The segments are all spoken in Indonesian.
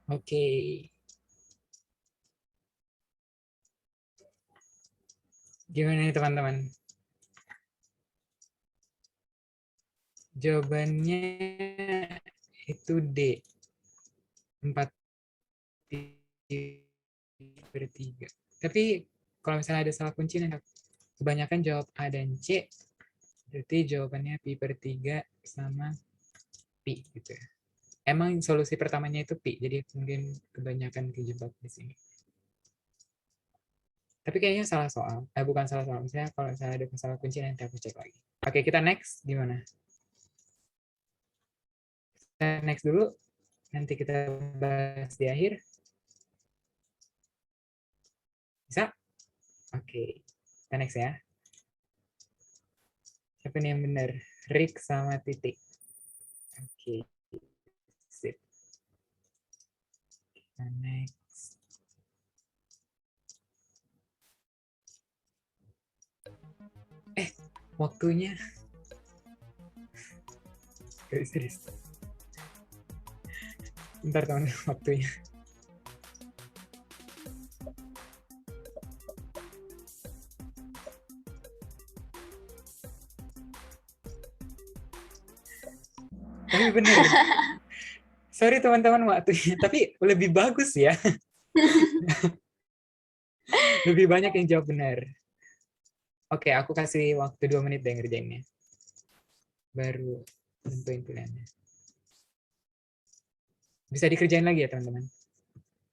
Oke. Gimana nih teman-teman? Jawabannya itu D. 4/3. Tapi kalau misalnya ada salah kunci, kebanyakan jawab A dan C, berarti jawabannya pi/3 sama pi gitu ya. Emang solusi pertamanya itu pi, jadi mungkin kebanyakan kejebak di sini. Tapi kayaknya salah soal. Bukan salah soal, misalnya kalau misalnya ada masalah kunci nanti aku cek lagi. Oke, kita next. Gimana? Kita next dulu, nanti kita bahas di akhir. Bisa? Oke, kita next ya. Siapa nih yang benar? Rick sama titik. Oke, sip. Kita next. Waktunya. Serius. Bentar teman, waktunya. Tapi bener. Sorry teman-teman waktunya, tapi lebih bagus ya. Lebih banyak yang jawab benar. Oke, aku kasih waktu 2 menit deh ngerjainnya. Baru tentuin pilihannya. Bisa dikerjain lagi ya teman-teman?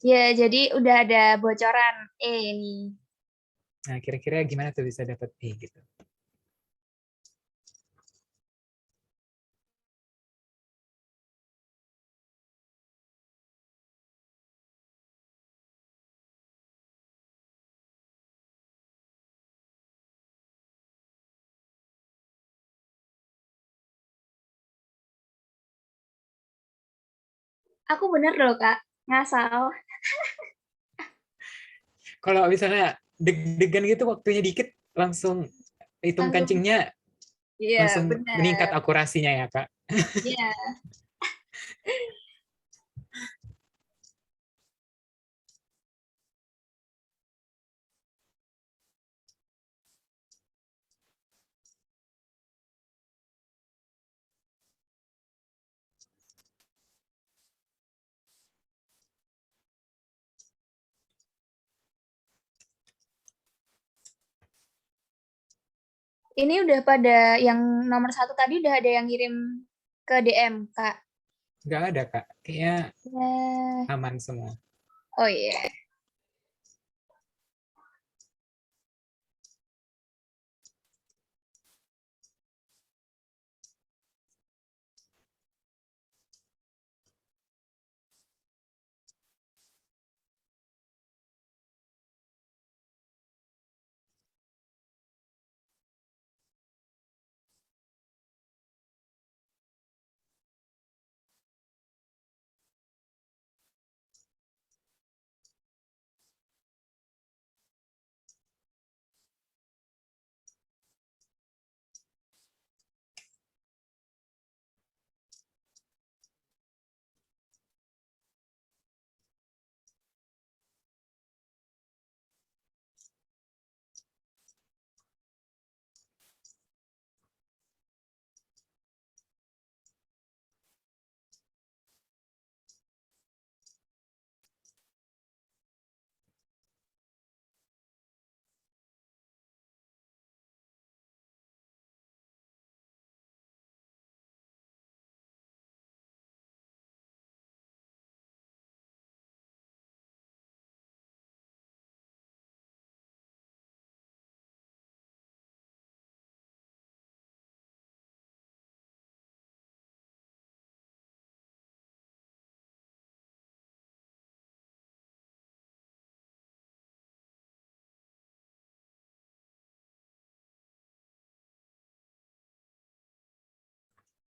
Ya, jadi udah ada bocoran nih. Nah, kira-kira gimana tuh bisa dapat E gitu? Aku bener loh, Kak. Ngasal. Kalau misalnya deg-degan gitu waktunya dikit, langsung hitung Langsung, kancingnya, iya, langsung meningkat bener. akurasinya ya, Kak. Iya. Ini udah pada yang nomor 1 tadi udah ada yang ngirim ke DM, Kak? Nggak ada, Kak. Kayaknya Ya. aman semua. Oh iya.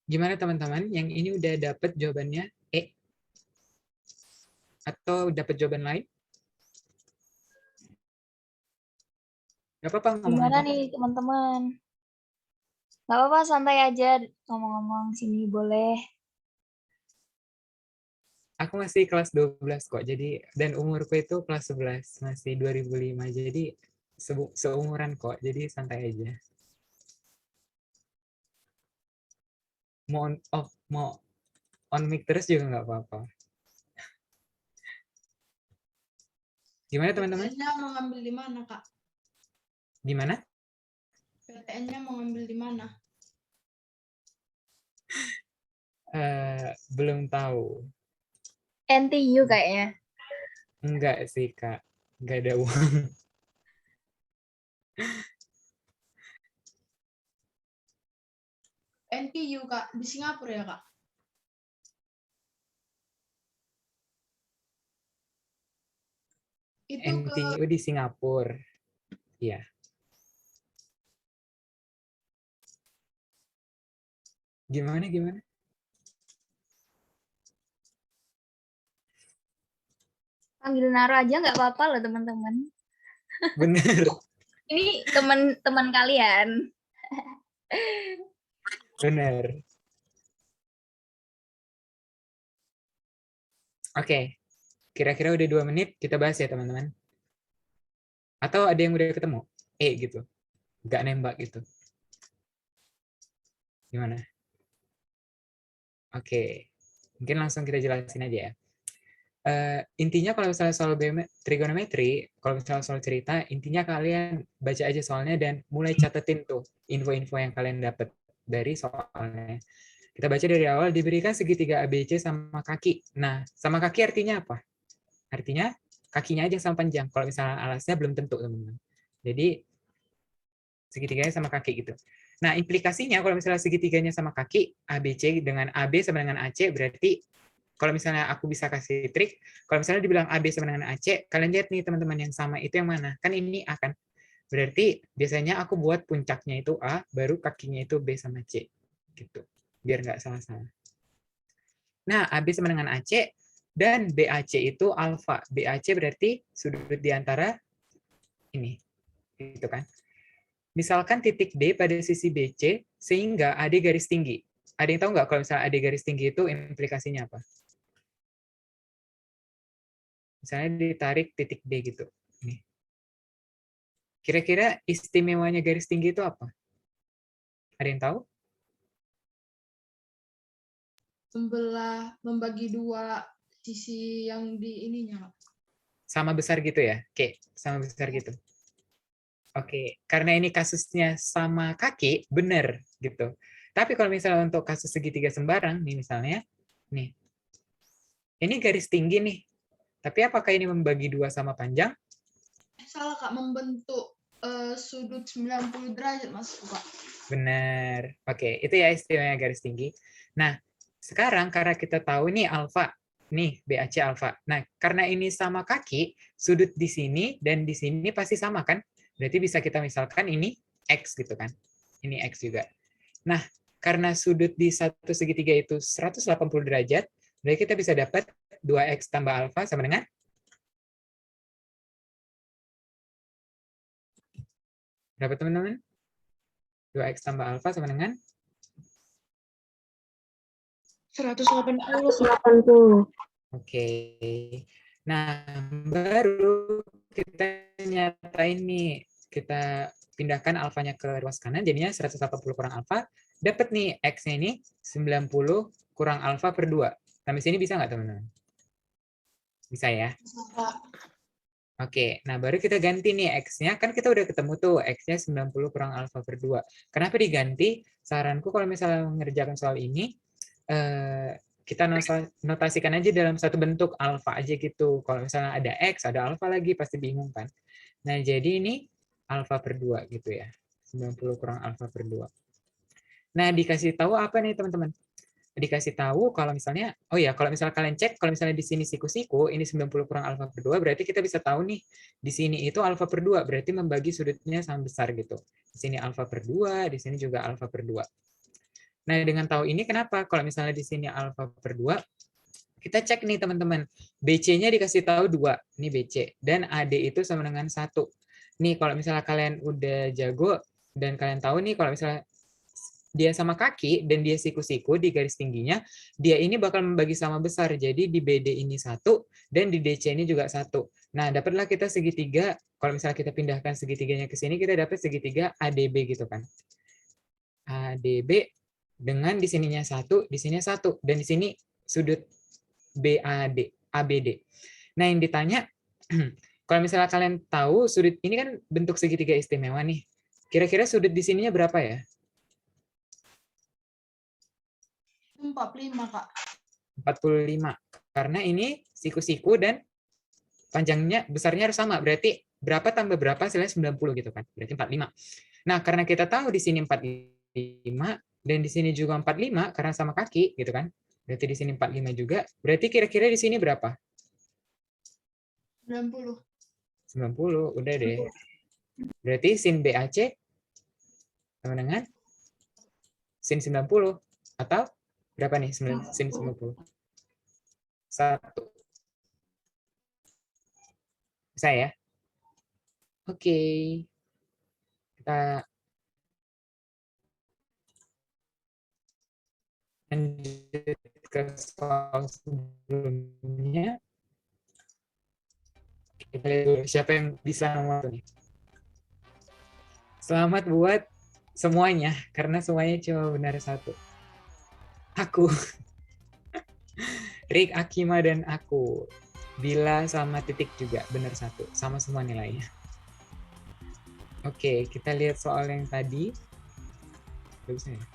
Gimana teman-teman? Yang ini udah dapet jawabannya E? Atau dapat jawaban lain? Gak apa-apa, ngomong Gimana aja. nih teman-teman? Gak apa-apa, santai aja ngomong-ngomong sini boleh. Aku masih kelas 12 kok. Jadi dan umurku itu kelas 11, masih 2005. Jadi seumuran kok. Jadi santai aja. Mau on mic terus juga nggak apa-apa. Gimana teman-teman? PTN-nya mau ngambil di mana, Kak? Gimana? PTN-nya mau ngambil di mana? Belum tahu. NTU kayaknya. Enggak sih, Kak. Enggak ada uang. NTU, Kak. Di Singapura ya, Kak? Itu ke NTU di Singapura. Iya. Gimana? Panggil Naro aja nggak apa-apa loh teman-teman. Bener. Ini teman-teman kalian. Bener. Oke. Kira-kira udah 2 menit, kita bahas ya teman-teman. Atau ada yang udah ketemu? Gitu. Nggak nembak gitu. Gimana? Oke. Mungkin langsung kita jelasin aja ya. Intinya kalau misalnya soal trigonometri, kalau misalnya soal cerita, intinya kalian baca aja soalnya dan mulai catetin tuh info-info yang kalian dapat dari soalnya. Kita baca dari awal, diberikan segitiga ABC sama kaki. Nah, sama kaki artinya apa? Artinya kakinya aja sama panjang. Kalau misalnya alasnya belum tentu, teman-teman. Jadi segitiganya sama kaki gitu. Nah, implikasinya kalau misalnya segitiganya sama kaki, ABC dengan AB sama dengan AC, berarti kalau misalnya aku bisa kasih trik, kalau misalnya dibilang AB sama dengan AC, kalian lihat nih teman-teman yang sama itu yang mana? Kan ini A kan? Berarti biasanya aku buat puncaknya itu A, baru kakinya itu B sama C. Gitu. Biar nggak salah-salah. Nah, AB sama dengan AC, dan BAC itu alfa. BAC berarti sudut di antara ini. Gitu kan? Misalkan titik D pada sisi BC, sehingga AD garis tinggi. Ada yang tahu nggak kalau misalnya AD garis tinggi itu implikasinya apa? Misalnya ditarik titik D gitu. Nih. Kira-kira istimewanya garis tinggi itu apa? Ada yang tahu? membagi dua sisi yang di ininya, Kak. Sama besar gitu ya? Oke, sama besar gitu. Oke, karena ini kasusnya sama kaki, benar gitu. Tapi kalau misalnya untuk kasus segitiga sembarang, nih misalnya, nih, ini garis tinggi nih. Tapi apakah ini membagi dua sama panjang? Salah Kak, membentuk sudut 90 derajat Mas Kak. Benar. Oke, itu ya istilahnya garis tinggi. Nah, sekarang karena kita tahu nih alfa, nih BAC alfa. Nah, karena ini sama kaki, sudut di sini dan di sini pasti sama kan? Berarti bisa kita misalkan ini X gitu kan. Ini X juga. Nah, karena sudut di satu segitiga itu 180 derajat, berarti kita bisa dapat 2X tambah alfa sama dengan berapa teman-teman? 2X tambah alfa sama dengan 180. Oke. Nah, baru kita nyatain nih, kita pindahkan alfanya ke ruas kanan, jadinya 180 kurang alfa, dapat nih X-nya ini 90 kurang alfa per 2. Sampai sini bisa nggak, teman-teman? Bisa ya? Oke, nah baru kita ganti nih X-nya, kan kita udah ketemu tuh X-nya 90 kurang alfa per 2. Kenapa diganti? Saranku kalau misalnya mengerjakan soal ini, kita notasikan aja dalam satu bentuk alfa aja gitu. Kalau misalnya ada X, ada alfa lagi, pasti bingung kan. Nah, jadi ini alfa per 2 gitu ya. 90 kurang alfa per 2. Nah, dikasih tahu apa nih teman-teman? Dikasih tahu kalau misalnya, oh ya, kalau misalnya kalian cek, kalau misalnya di sini siku-siku, ini 90 kurang alfa per 2, berarti kita bisa tahu nih, di sini itu alfa per 2, berarti membagi sudutnya sama besar gitu. Di sini alfa per 2, di sini juga alfa per 2. Nah, dengan tahu ini kenapa? Kalau misalnya di sini alfa per 2, kita cek nih teman-teman. BC-nya dikasih tahu 2, ini BC. Dan AD itu sama dengan 1. Nih, kalau misalnya kalian udah jago, dan kalian tahu nih, kalau misalnya dia sama kaki dan dia siku-siku di garis tingginya, dia ini bakal membagi sama besar. Jadi di BD ini 1 dan di DC ini juga 1. Nah, dapatlah kita segitiga. Kalau misalnya kita pindahkan segitiganya ke sini, kita dapat segitiga ADB gitu kan. ADB dengan di sininya 1, di sini 1 dan di sini sudut BAD, ABD. Nah, yang ditanya kalau misalnya kalian tahu sudut ini kan bentuk segitiga istimewa nih. Kira-kira sudut di sininya berapa ya? 45 Kak. 45. Karena ini siku-siku dan panjangnya besarnya harus sama. Berarti berapa tambah berapa hasilnya 90 gitu kan. Berarti 45. Nah, karena kita tahu di sini 45 dan di sini juga 45 karena sama kaki gitu kan. Berarti di sini 45 juga. Berarti kira-kira di sini berapa? 90. 90. Udah deh. Berarti sin BAC sama dengan sin 90 atau berapa nih sin 90? 1. Bisa ya? Oke. Kita lanjut ke soal sebelumnya. Kita lihat dulu siapa yang bisa nomor nih. Selamat buat semuanya, karena semuanya cuma benar 1. Aku. Rick, Akima, dan aku. Bila sama titik juga, benar 1. Sama semua nilainya. Oke, kita lihat soal yang tadi. Bagusnya ya?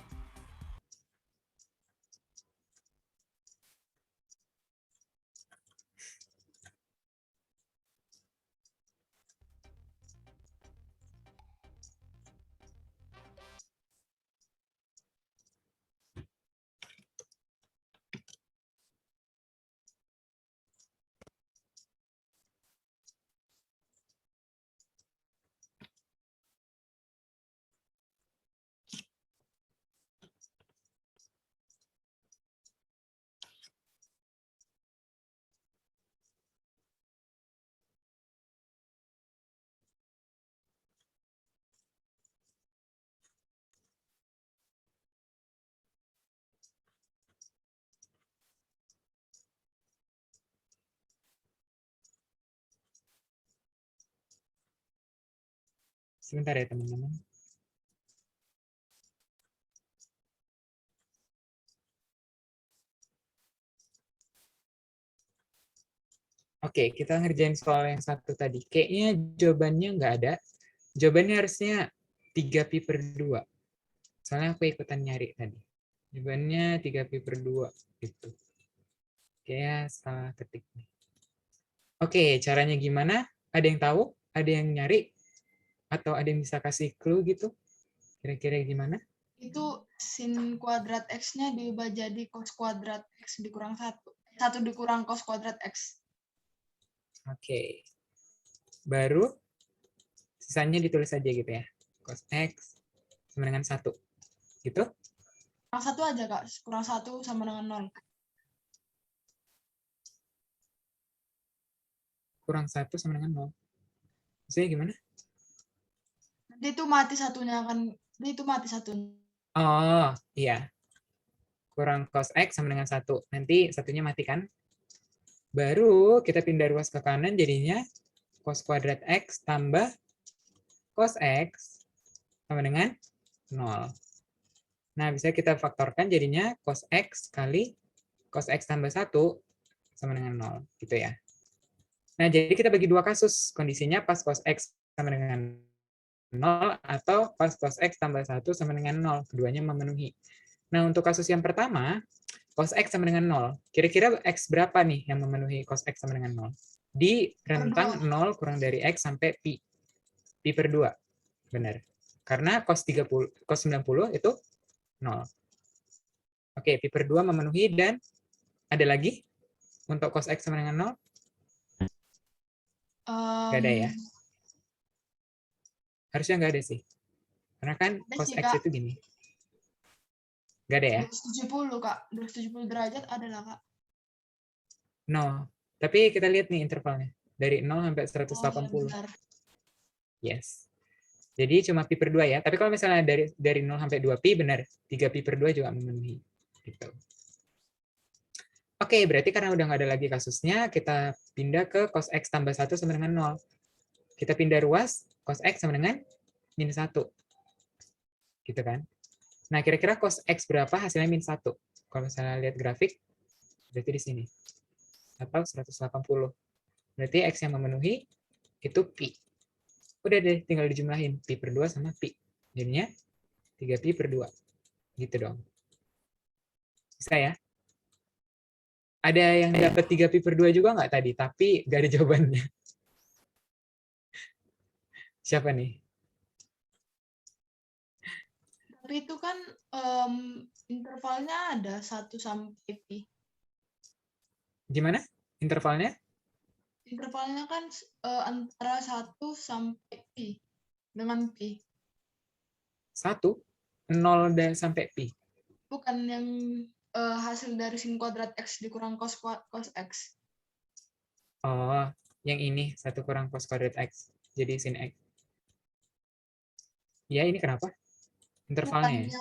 Sebentar ya teman-teman. Oke, kita ngerjain soal yang satu tadi. Kayaknya jawabannya nggak ada. Jawabannya harusnya 3pi/2. Soalnya aku ikutan nyari tadi. Jawabannya 3pi/2 gitu. Kayak salah ketik nih. Oke, caranya gimana? Ada yang tahu? Ada yang nyari? Atau ada yang bisa kasih clue gitu? Kira-kira gimana? Itu sin kuadrat X-nya diubah jadi cos kuadrat X dikurang 1. 1 dikurang cos kuadrat X. Oke. Baru sisanya ditulis aja gitu ya. Cos X sama dengan 1. Gitu? Kurang 1 aja, Kak. Kurang 1 sama dengan 0. Kurang 1 sama dengan 0. Maksudnya gimana? Nanti itu mati satunya kan. Nanti itu mati satunya. Oh, iya. Kurang cos X sama dengan 1. Nanti satunya mati kan? Baru kita pindah ruas ke kanan jadinya cos kuadrat X tambah cos X sama dengan 0. Nah, bisa kita faktorkan jadinya cos X kali cos X tambah 1 sama dengan 0. Gitu ya. Nah, jadi kita bagi dua kasus. Kondisinya pas cos X sama dengan 0 atau pas cos X tambah 1 sama dengan 0. Keduanya memenuhi. Nah, untuk kasus yang pertama, cos X sama dengan 0. Kira-kira X berapa nih yang memenuhi cos X sama dengan 0? Di rentang 0 kurang dari X sampai pi. Pi/2. Benar. Karena cos 90 itu 0. Oke, pi/2 memenuhi dan ada lagi untuk cos X sama dengan 0? Nggak ada ya? Harusnya nggak ada sih. Karena kan Ada cos sih, X Kak. itu gini. Nggak ada ya? 270, Kak. 270 derajat adalah, Kak. No. Tapi kita lihat nih intervalnya. Dari 0 sampai 180. Benar. Yes. Jadi cuma pi/2 ya. Tapi kalau misalnya dari 0 sampai 2pi, benar. 3pi/2 juga memenuhi. Gitu. Oke, berarti karena udah nggak ada lagi kasusnya, kita pindah ke cos X tambah 1 sama dengan 0. Kita pindah ruas, cos X sama dengan minus 1. Gitu kan. Nah, kira-kira cos X berapa hasilnya minus 1? Kalau misalnya lihat grafik, berarti di sini. Atau 180. Berarti X yang memenuhi itu pi. Udah deh, tinggal dijumlahin. Pi/2 sama pi. Jadinya 3pi/2. Gitu dong. Bisa ya? Ada yang dapat 3pi/2 juga nggak tadi? Tapi nggak ada jawabannya. Siapa nih? Tapi itu kan intervalnya ada 1 sampai pi. Gimana intervalnya? Intervalnya kan antara 1 sampai pi. Dengan pi. 1, 0 dan sampai pi. Bukan yang hasil dari sin kuadrat X dikurang cos X. Oh, yang ini 1 kurang cos kuadrat X. Jadi sin X. Ya, ini kenapa? Intervalnya ya?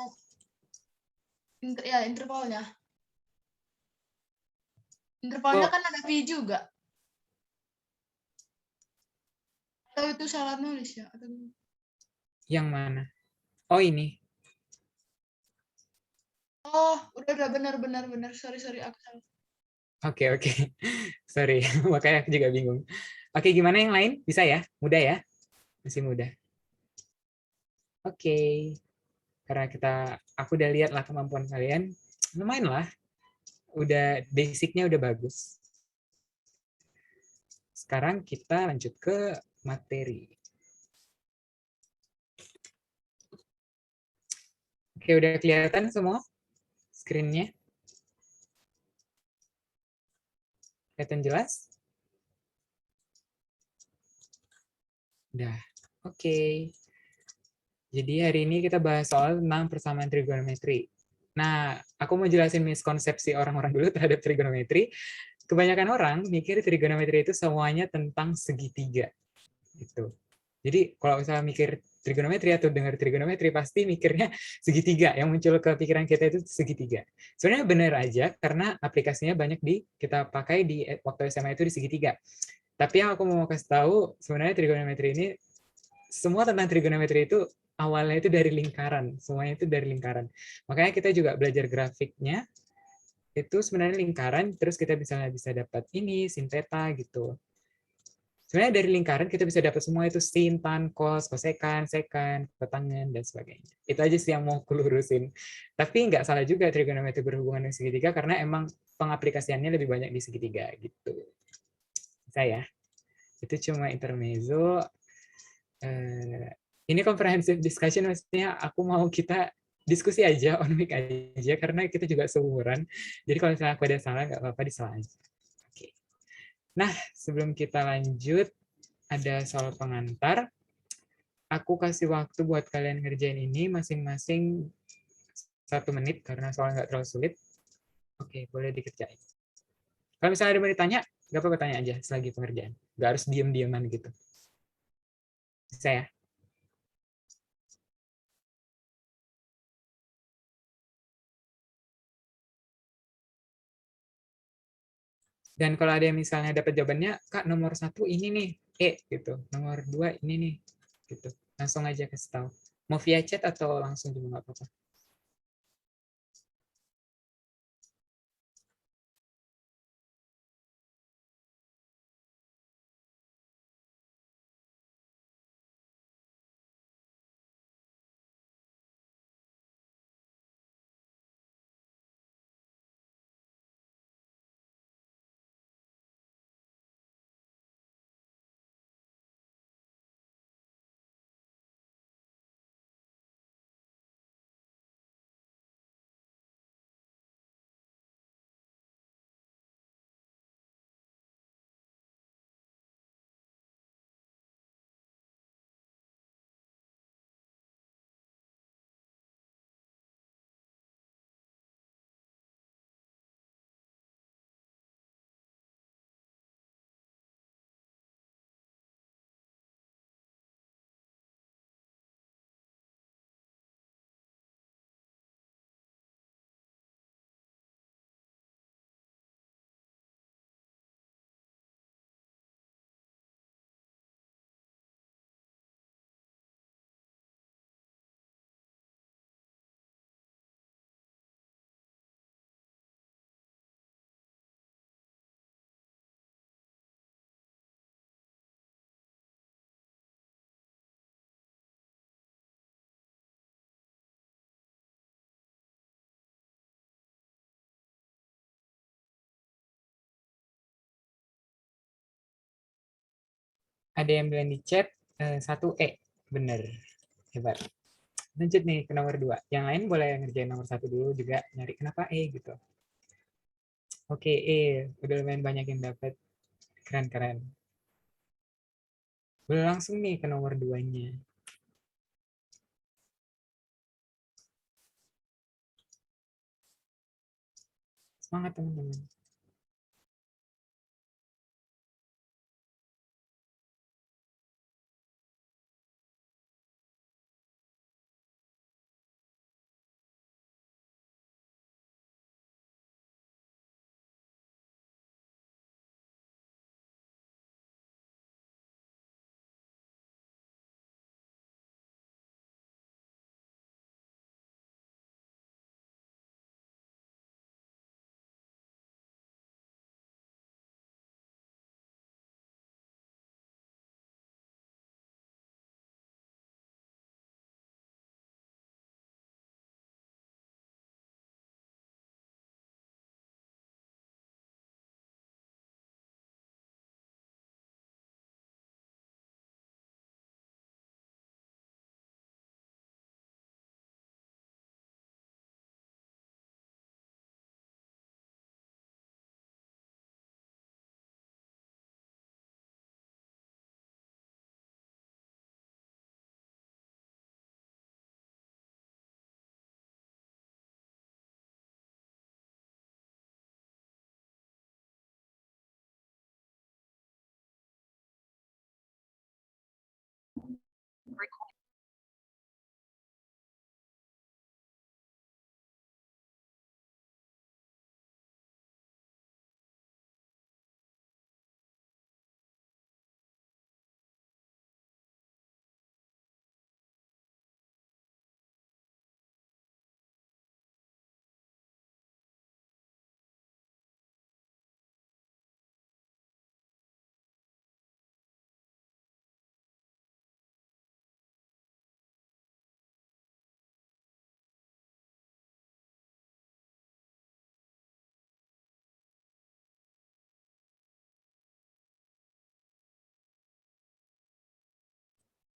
Ya, intervalnya. Intervalnya kan ada pi juga. Atau itu salah nulis ya? Yang mana? Oh, ini. Oh, udah benar. Sorry, aku salah. Oke. Sorry, makanya aku juga bingung. Oke, gimana yang lain? Bisa ya? Mudah ya? Masih mudah. Oke. Karena aku udah lihat lah kemampuan kalian. Lumayan lah. Basicnya udah bagus. Sekarang kita lanjut ke materi. Oke, udah kelihatan semua screen-nya? Kelihatan jelas? Udah. Oke. Jadi hari ini kita bahas soal tentang persamaan trigonometri. Nah, aku mau jelasin miskonsepsi orang-orang dulu terhadap trigonometri. Kebanyakan orang mikir trigonometri itu semuanya tentang segitiga. Gitu. Jadi kalau misalnya mikir trigonometri atau dengar trigonometri, pasti mikirnya segitiga. Yang muncul ke pikiran kita itu segitiga. Sebenarnya benar aja, karena aplikasinya banyak kita pakai di waktu SMA itu di segitiga. Tapi yang aku mau kasih tahu, sebenarnya trigonometri ini, semua tentang trigonometri itu awalnya itu dari lingkaran. Semuanya itu dari lingkaran. Makanya kita juga belajar grafiknya, itu sebenarnya lingkaran, terus kita bisa dapat ini, sin theta gitu. Sebenarnya dari lingkaran kita bisa dapat semua itu sin, tan, cos, kosekan, sekan, kotangen, dan sebagainya. Itu aja sih yang mau aku lurusin. Tapi nggak salah juga trigonometri berhubungan dengan segitiga karena emang pengaplikasiannya lebih banyak di segitiga gitu. Saya itu cuma intermezzo. Ini comprehensive discussion, maksudnya aku mau kita diskusi aja, on mic aja, karena kita juga seumuran. Jadi kalau misalnya aku ada salah, nggak apa-apa, disalah aja. Oke. Nah, sebelum kita lanjut, ada soal pengantar. Aku kasih waktu buat kalian ngerjain ini masing-masing 1 menit, karena soalnya nggak terlalu sulit. Oke, boleh dikerjain. Kalau misalnya ada yang mau ditanya, nggak apa-apa, tanya aja selagi pengerjaan. Nggak harus diem-dieman gitu. Saya. Dan kalau ada yang misalnya dapat jawabannya, Kak, nomor 1 ini nih, gitu. Nomor 2 ini nih, gitu. Langsung aja kasih tahu. Mau via chat atau langsung juga nggak apa-apa. Ada yang bilang di chat, 1E. Bener. Hebat. Lanjut nih ke nomor 2. Yang lain boleh ngerjain nomor 1 dulu juga, nyari kenapa gitu. Oke, udah lumayan banyak yang dapat. Keren-keren. Boleh langsung nih ke nomor 2-nya. Semangat teman-teman.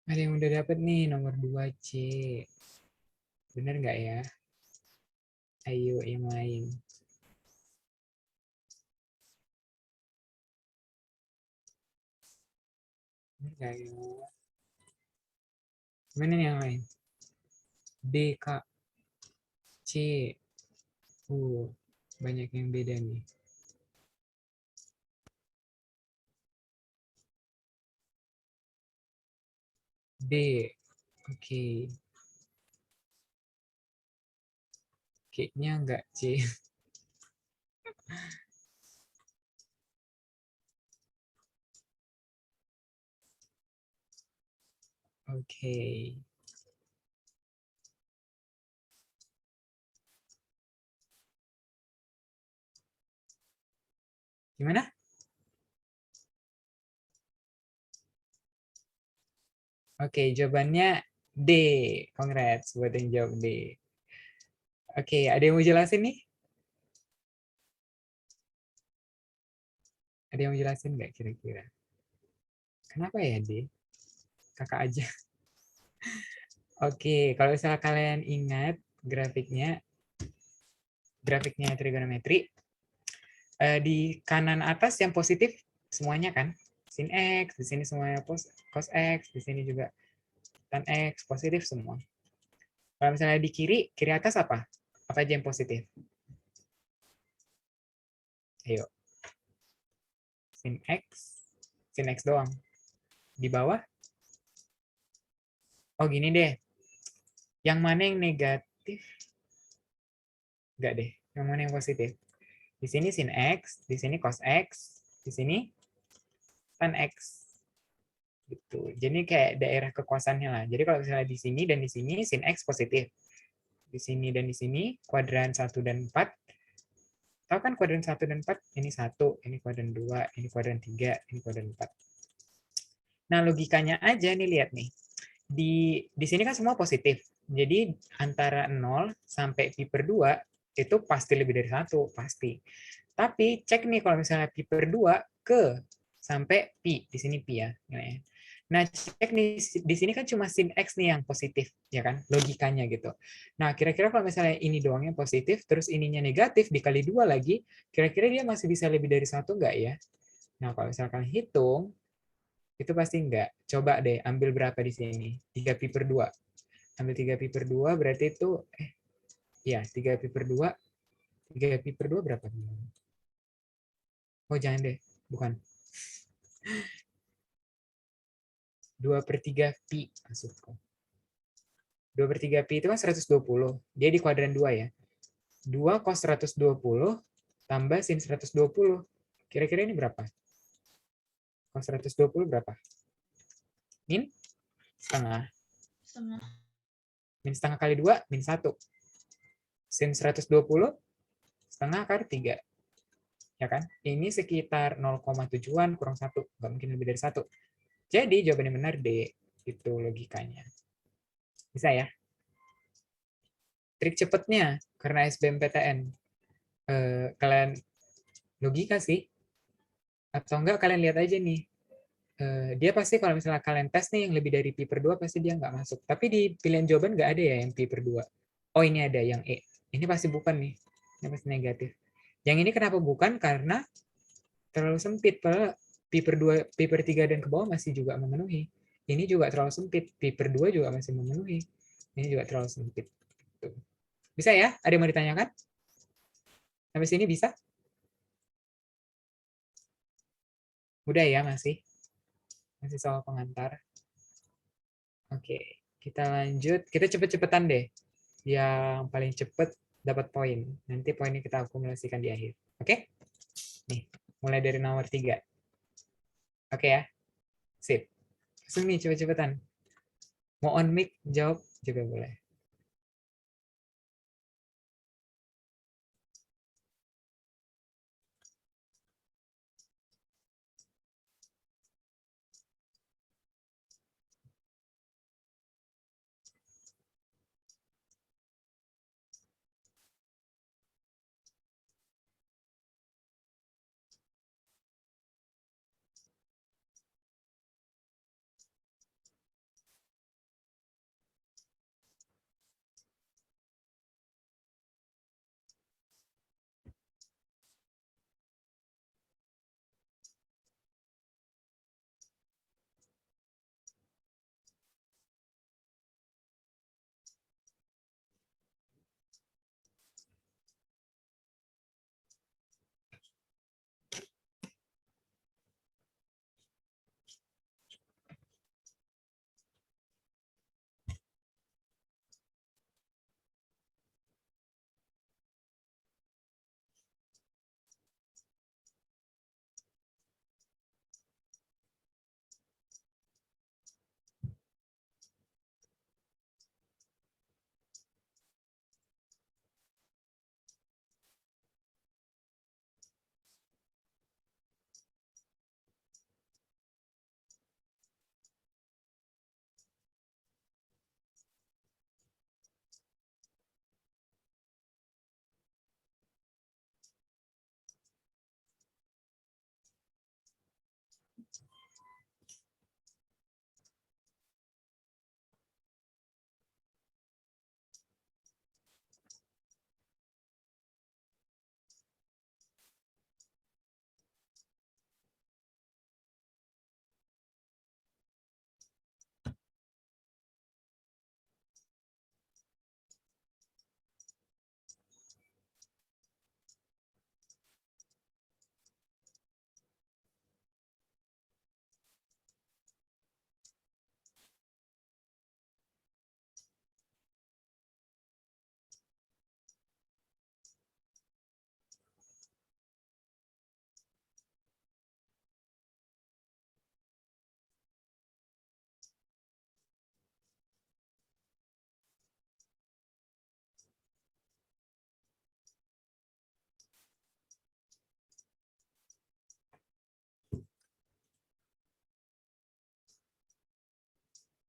Ada yang udah dapet nih nomor 2C. Bener nggak ya? Ayo yang lain. Bener nggak ya? Mana nih yang lain? D, K, C. Banyak yang beda nih. D. Oke. Kayaknya nggak C. Oke. Gimana? Oke, jawabannya D. Congrats buat yang jawab D. Oke, ada yang mau jelasin nih? Ada yang mau jelasin nggak kira-kira? Kenapa ya D? Kakak aja. Oke, kalau misalnya kalian ingat grafiknya, trigonometri, di kanan atas yang positif semuanya kan? Sin X, di sini semuanya cos X, di sini juga tan X, positif semua. Kalau misalnya di kiri atas apa? Apa aja yang positif? Ayo, sin X doang. Di bawah? Oh gini deh, yang mana yang negatif? Enggak deh, yang mana yang positif? Di sini sin X, di sini cos X, di sini tan X. Gitu. Jadi kayak daerah kekuasaannya lah. Jadi kalau misalnya di sini dan di sini sin X positif. Di sini dan di sini kuadran 1 dan 4. Tahu kan kuadran 1 dan 4? Ini 1, ini kuadran 2, ini kuadran 3, ini kuadran 4. Nah, logikanya aja nih lihat nih. Di sini kan semua positif. Jadi antara 0 sampai pi per 2 itu pasti lebih dari 1, pasti. Tapi cek nih kalau misalnya pi per 2 ke sampai pi, di sini pi ya. Nah, cek nih di sini kan cuma sin X nih yang positif, ya kan? Logikanya gitu. Nah, kira-kira kalau misalnya ini doang yang positif, terus ininya negatif dikali 2 lagi, kira-kira dia masih bisa lebih dari 1 nggak ya? Nah, kalau misalkan hitung, itu pasti enggak. Coba deh ambil berapa di sini? 3 pi per 2. Ambil 3 pi per 2 berarti itu ya 3 pi per 2. 3 pi per 2 berapa? Oh, jangan deh. Bukan. 2 per 3 pi maksudku. 2 per 3 pi itu kan 120. Dia di kuadran 2 ya. 2 cos 120 tambah sin 120. Kira-kira ini berapa? Cos 120 berapa? Min setengah. Setengah. Min setengah kali 2, min 1. Sin 120 setengah kali 3. Ya kan? Ini sekitar 0,7-an kurang 1. Nggak mungkin lebih dari 1. Jadi jawabannya benar D. Itu logikanya. Bisa ya? Trik cepetnya, karena SBMPTN. Kalian logika sih. Atau enggak kalian lihat aja nih. Dia pasti kalau misalnya kalian tes nih yang lebih dari pi per 2 pasti dia nggak masuk. Tapi di pilihan jawaban nggak ada ya yang pi per 2. Oh ini ada yang E. Ini pasti bukan nih. Ini pasti negatif. Yang ini kenapa bukan? Karena terlalu sempit. Pi per 2, pi per 3 dan ke bawah masih juga memenuhi. Ini juga terlalu sempit. Pi per 2 juga masih memenuhi. Ini juga terlalu sempit. Tuh. Bisa ya? Ada yang mau ditanyakan? Sampai sini bisa? Udah ya masih? Masih soal pengantar. Oke, kita lanjut. Kita cepet-cepetan deh. Yang paling cepet dapat poin. Nanti poinnya kita akumulasikan di akhir. Oke? Nih, mulai dari nomor 3. Oke ya? Sip. Langsung nih, cepet-cepetan. Mau on mic, jawab juga boleh.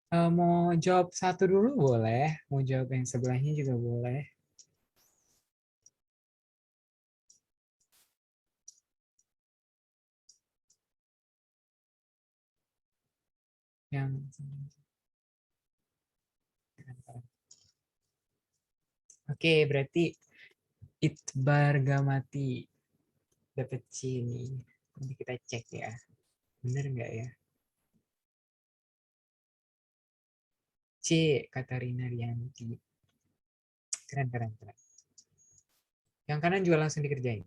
Mau jawab satu dulu boleh, mau jawab yang sebelahnya juga boleh. Yang Oke, berarti Itbargamati dapat C nih. Nanti kita cek ya. Bener nggak ya? C, Katarina Rianti. Keren, keren, keren. Yang kanan juga langsung dikerjain.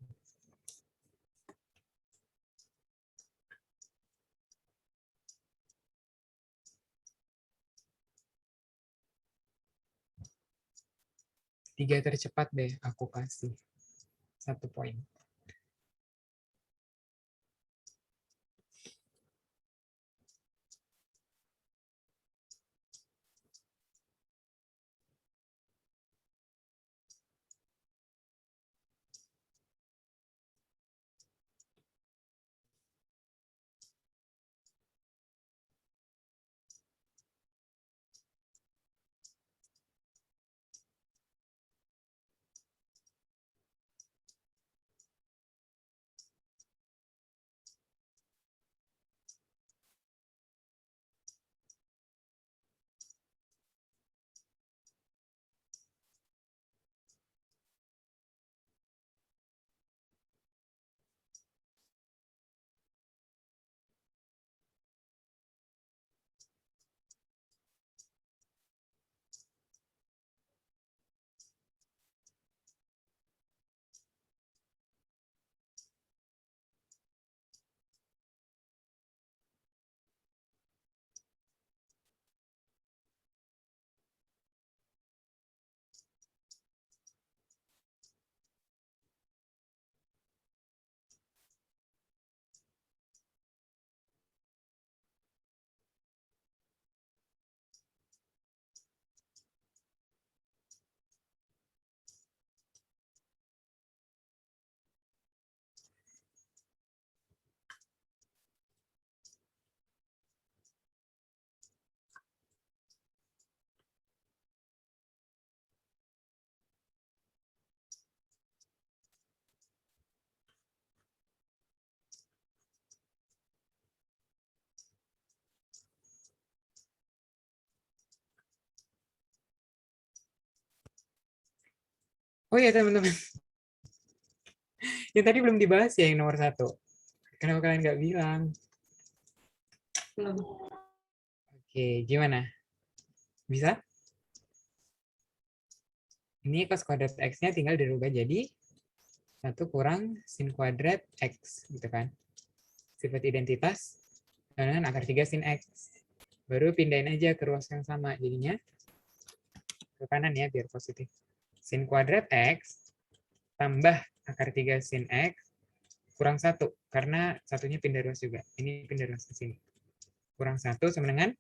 Tiga tercepat deh, aku kasih 1 poin. Oh iya teman-teman, yang tadi belum dibahas ya yang nomor 1. Kenapa kalian nggak bilang? Belum. Oke, gimana? Bisa? Ini cos kuadrat X-nya tinggal dirubah jadi 1 kurang sin kuadrat X, gitu kan. Sifat identitas dengan akar 3 sin X. Baru pindahin aja ke ruas yang sama, jadinya ke kanan ya, biar positif. Sin kuadrat X tambah akar 3 sin X kurang 1, karena satunya pindah ruas juga. Ini pindah ruas ke sini. Kurang 1 sama dengan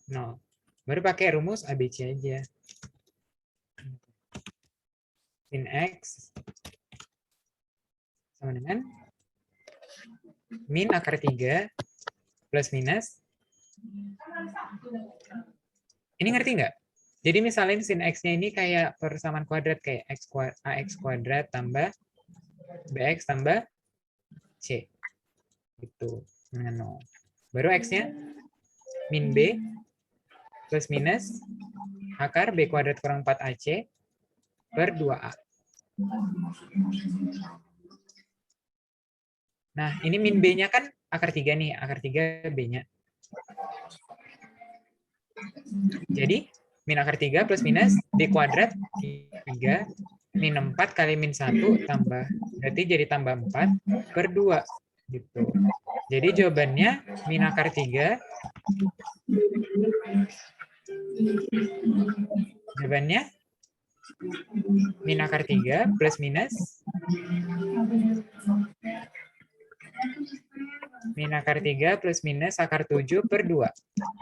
0. Baru pakai rumus ABC aja. Sin X sama dengan min akar 3 plus minus. Ini ngerti nggak? Jadi misalnya sin X-nya ini kayak persamaan kuadrat, kayak AX kuadrat tambah BX tambah C. Gitu, dengan 0. Baru X-nya min B plus minus akar B kuadrat kurang 4AC per 2A. Nah, ini min B-nya kan akar 3 nih, akar 3 B-nya. Jadi, min akar 3 plus minus B kuadrat 3 min 4 kali min 1 tambah, berarti jadi tambah 4 per 2. Gitu. Jadi jawabannya min akar 3. Jawabannya min akar 3 plus minus min akar 3 plus minus akar 7 per 2.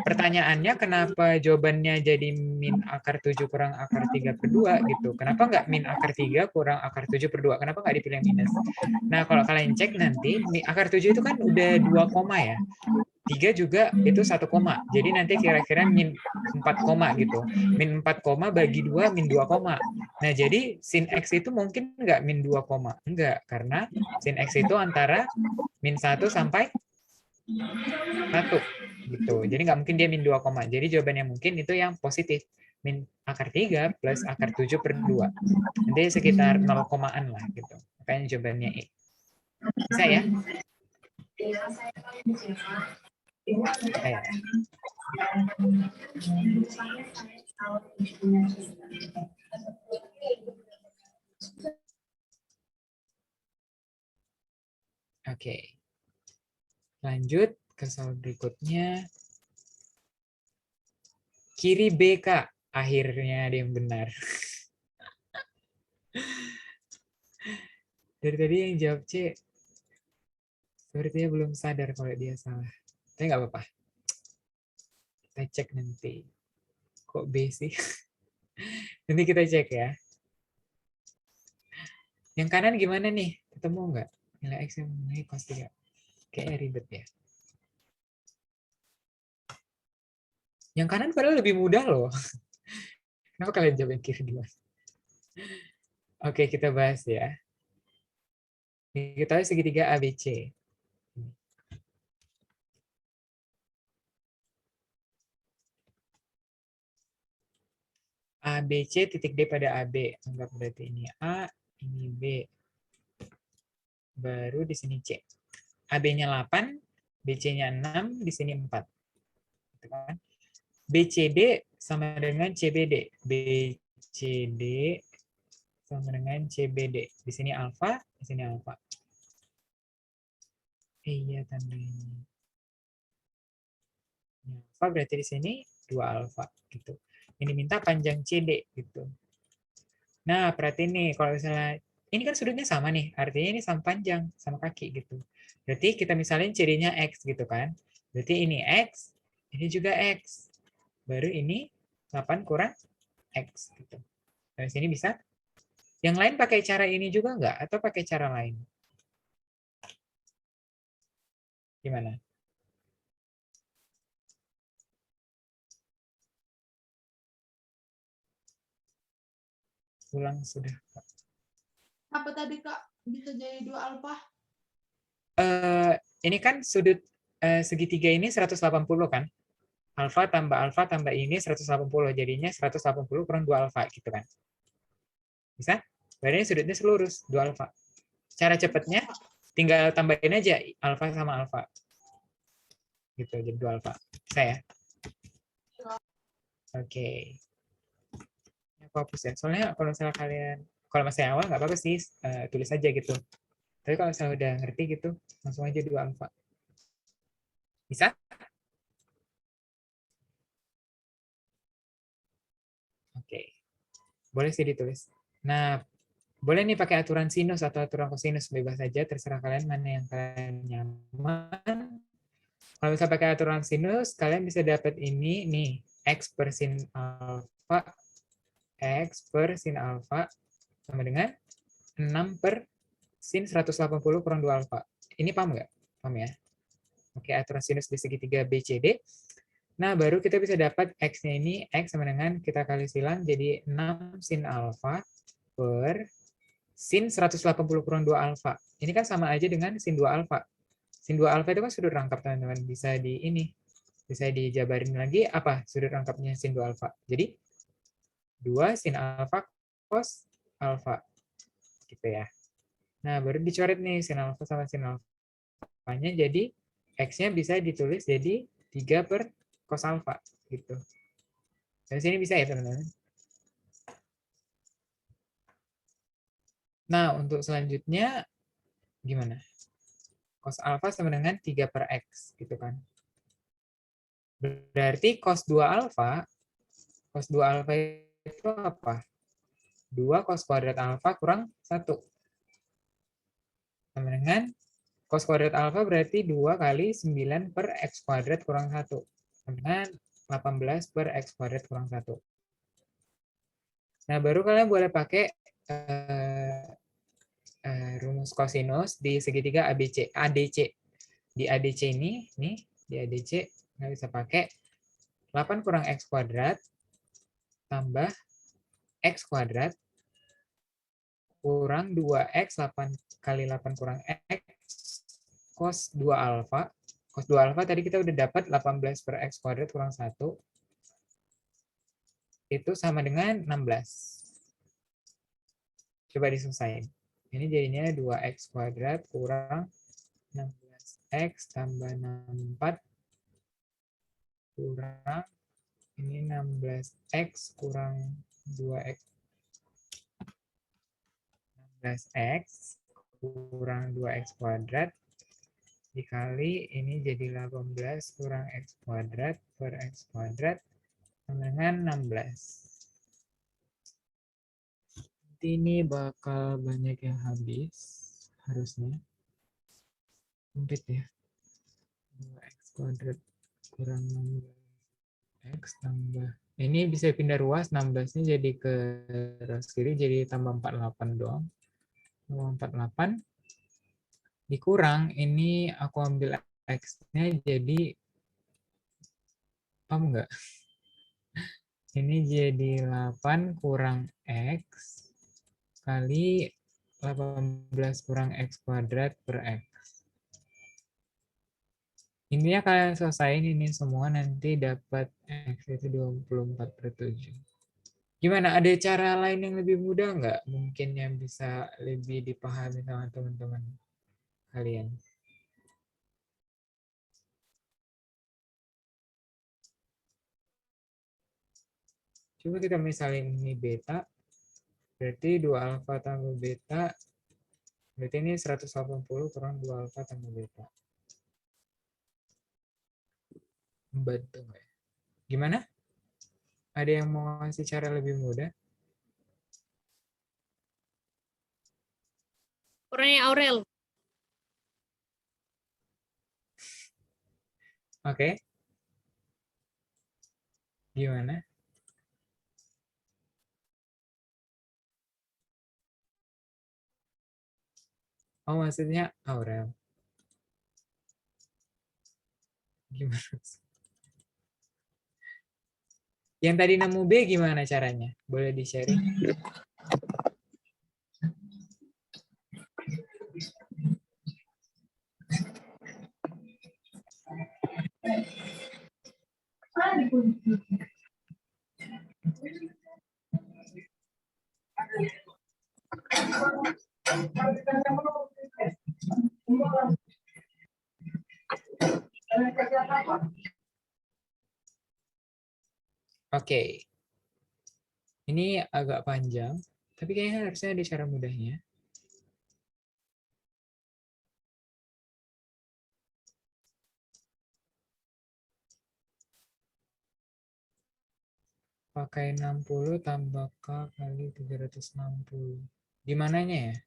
Pertanyaannya kenapa jawabannya jadi min akar 7 kurang akar 3 per 2 gitu. Kenapa nggak min akar 3 kurang akar 7 per 2? Kenapa nggak dipilih yang minus? Nah, kalau kalian cek nanti, akar 7 itu kan udah 2 koma ya. 3 juga itu 1 koma. Jadi nanti kira-kira min 4 koma gitu. Min 4 koma bagi 2 min 2 koma. Nah, jadi sin X itu mungkin nggak min 2 koma. Enggak, karena sin X itu antara min 1 sampai 1 gitu. Jadi nggak mungkin dia min 2 koma. Jadi jawaban yang mungkin itu yang positif. Min akar 3 plus akar 7 per 2. Nanti sekitar 0 komaan lah gitu. Makanya jawabannya E. Bisa ya? Saya. Oke. Lanjut ke soal berikutnya. Kiri BK. Akhirnya ada yang benar. Dari tadi yang jawab C, sepertinya belum sadar kalau dia salah. Tapi nggak apa-apa. Kita cek nanti. Kok B sih? Nanti kita cek ya. Yang kanan gimana nih? Ketemu nggak? Nilai X yang memenuhi cos 3. Kayaknya ribet ya. Yang kanan padahal lebih mudah loh. Kenapa kalian jawab yang kiri duluan? Oke, kita bahas ya. Kita tahu segitiga ABC. ABC titik D pada AB. Anggap berarti ini A, ini B. Baru di sini C. AB-nya 8, BC-nya 6, di sini 4. Gitu kan? BCD sama dengan CBD. BCD sama dengan CBD. Di sini alfa, di sini alfa. Iya tandanya. Alfa berarti di sini 2 alfa gitu. Ini minta panjang CD gitu. Nah, perhati nih kalau misalnya ini kan sudutnya sama nih, artinya ini sama panjang, sama kaki gitu. Berarti kita misalnya CD-nya X gitu kan. Berarti ini X, ini juga X. Baru ini 8 kurang X gitu. Dari sini bisa. Yang lain pakai cara ini juga nggak? Atau pakai cara lain? Gimana? Ulang sudah. Apa tadi Kak? Bisa jadi 2 alfa? Ini kan sudut segitiga ini 180 kan? Alfa tambah ini 180. Jadinya 180 kurang 2 alfa gitu kan? Bisa? Berarti sudutnya selurus 2 alfa. Cara cepatnya tinggal tambahin aja alfa sama alfa. Gitu, jadi 2 alfa. Bisa ya? Oke. Aku hapus ya. Soalnya kalau misalnya kalian, kalau masih awal nggak apa-apa sih, tulis aja gitu. Tapi kalau misalnya udah ngerti gitu, langsung aja 2 alfa. Bisa? Oke. Boleh sih ditulis. Nah, boleh nih pakai aturan sinus atau aturan kosinus, bebas saja, terserah kalian mana yang kalian nyaman. Kalau bisa pakai aturan sinus, kalian bisa dapat ini nih, X per sin alfa, X per sin alfa sama dengan 6 per sin 180 kurang 2 alfa. Ini paham nggak? Paham ya? Oke, aturan sinus di segitiga BCD. Nah, baru kita bisa dapat X-nya ini, X sama dengan kita kali silang, jadi 6 sin alfa per sin 180 kurang 2 alfa. Ini kan sama aja dengan sin 2 alfa. Sin 2 alfa itu kan sudut rangkap, teman-teman. Bisa di ini. Bisa dijabarin lagi apa sudut rangkapnya sin 2 alfa. Jadi 2 sin alfa cos alfa. Gitu ya. Nah, baru dicoret nih sin alfa sama sin alfanya. Jadi X-nya bisa ditulis jadi 3 per cos alfa. Gitu. Dari sini bisa ya, teman-teman. Nah, untuk selanjutnya gimana? Cos alfa sama dengan 3 per X, gitu kan. Berarti cos 2 alfa itu apa? 2 cos kuadrat alfa kurang 1. Sama dengan cos kuadrat alfa berarti 2 kali 9 per X kuadrat kurang 1. Sama dengan 18 per X kuadrat kurang 1. Nah, baru kalian boleh pakai rumus kosinus di segitiga ABC, ADC. Di ADC ini, nih, di di ADC nggak bisa pakai 8 kurang X kuadrat tambah X kuadrat kurang 2X 8 kali 8 kurang X cos 2 alfa. Cos 2 alfa tadi kita udah dapat 18 per X kuadrat kurang 1. Itu sama dengan 16. Coba diselesaikan. Ini jadinya 2X kuadrat kurang 16X tambah 64 kurang ini 16X kurang 2X 16X kurang 2X kuadrat dikali ini jadi 18 kurang X kuadrat per X kuadrat sama dengan 16. Nanti ini bakal banyak yang habis harusnya. Sempit ya. 2X kuadrat kurang 16X tambah ini bisa pindah ruas 16-nya jadi ke ruas kiri jadi tambah 48 doang. 48 dikurang ini aku ambil X-nya jadi paham nggak? Ini jadi 8 kurang X kali 18 kurang X kuadrat per X. Intinya kalian selesaiin ini semua nanti dapat X itu 24/7. Gimana? Ada cara lain yang lebih mudah nggak? Mungkin yang bisa lebih dipahami sama teman-teman kalian. Coba kita misalin ini beta, berarti 2 alfa tambah beta, berarti ini 180 kurang 2 alfa tambah beta. Membantu nggak ya? Gimana? Ada yang mau ngasih cara lebih mudah? Orangnya Aurel. Oke. Gimana? Oh, maksudnya Aurel. Gimana? Yang tadi nemu B gimana caranya? Boleh di-sharing? Oke. Ini agak panjang, tapi kayaknya harusnya ada cara mudahnya. Pakai 60 tambah K kali 360. Di mananya ya?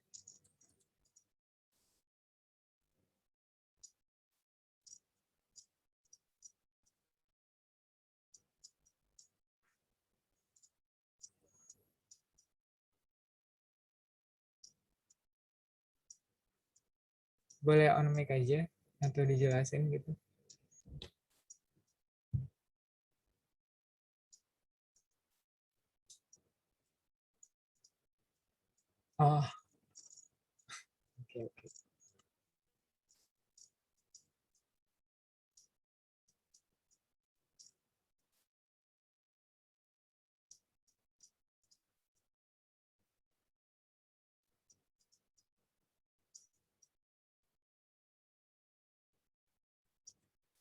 Boleh on mic aja atau dijelasin gitu. Oh, oke.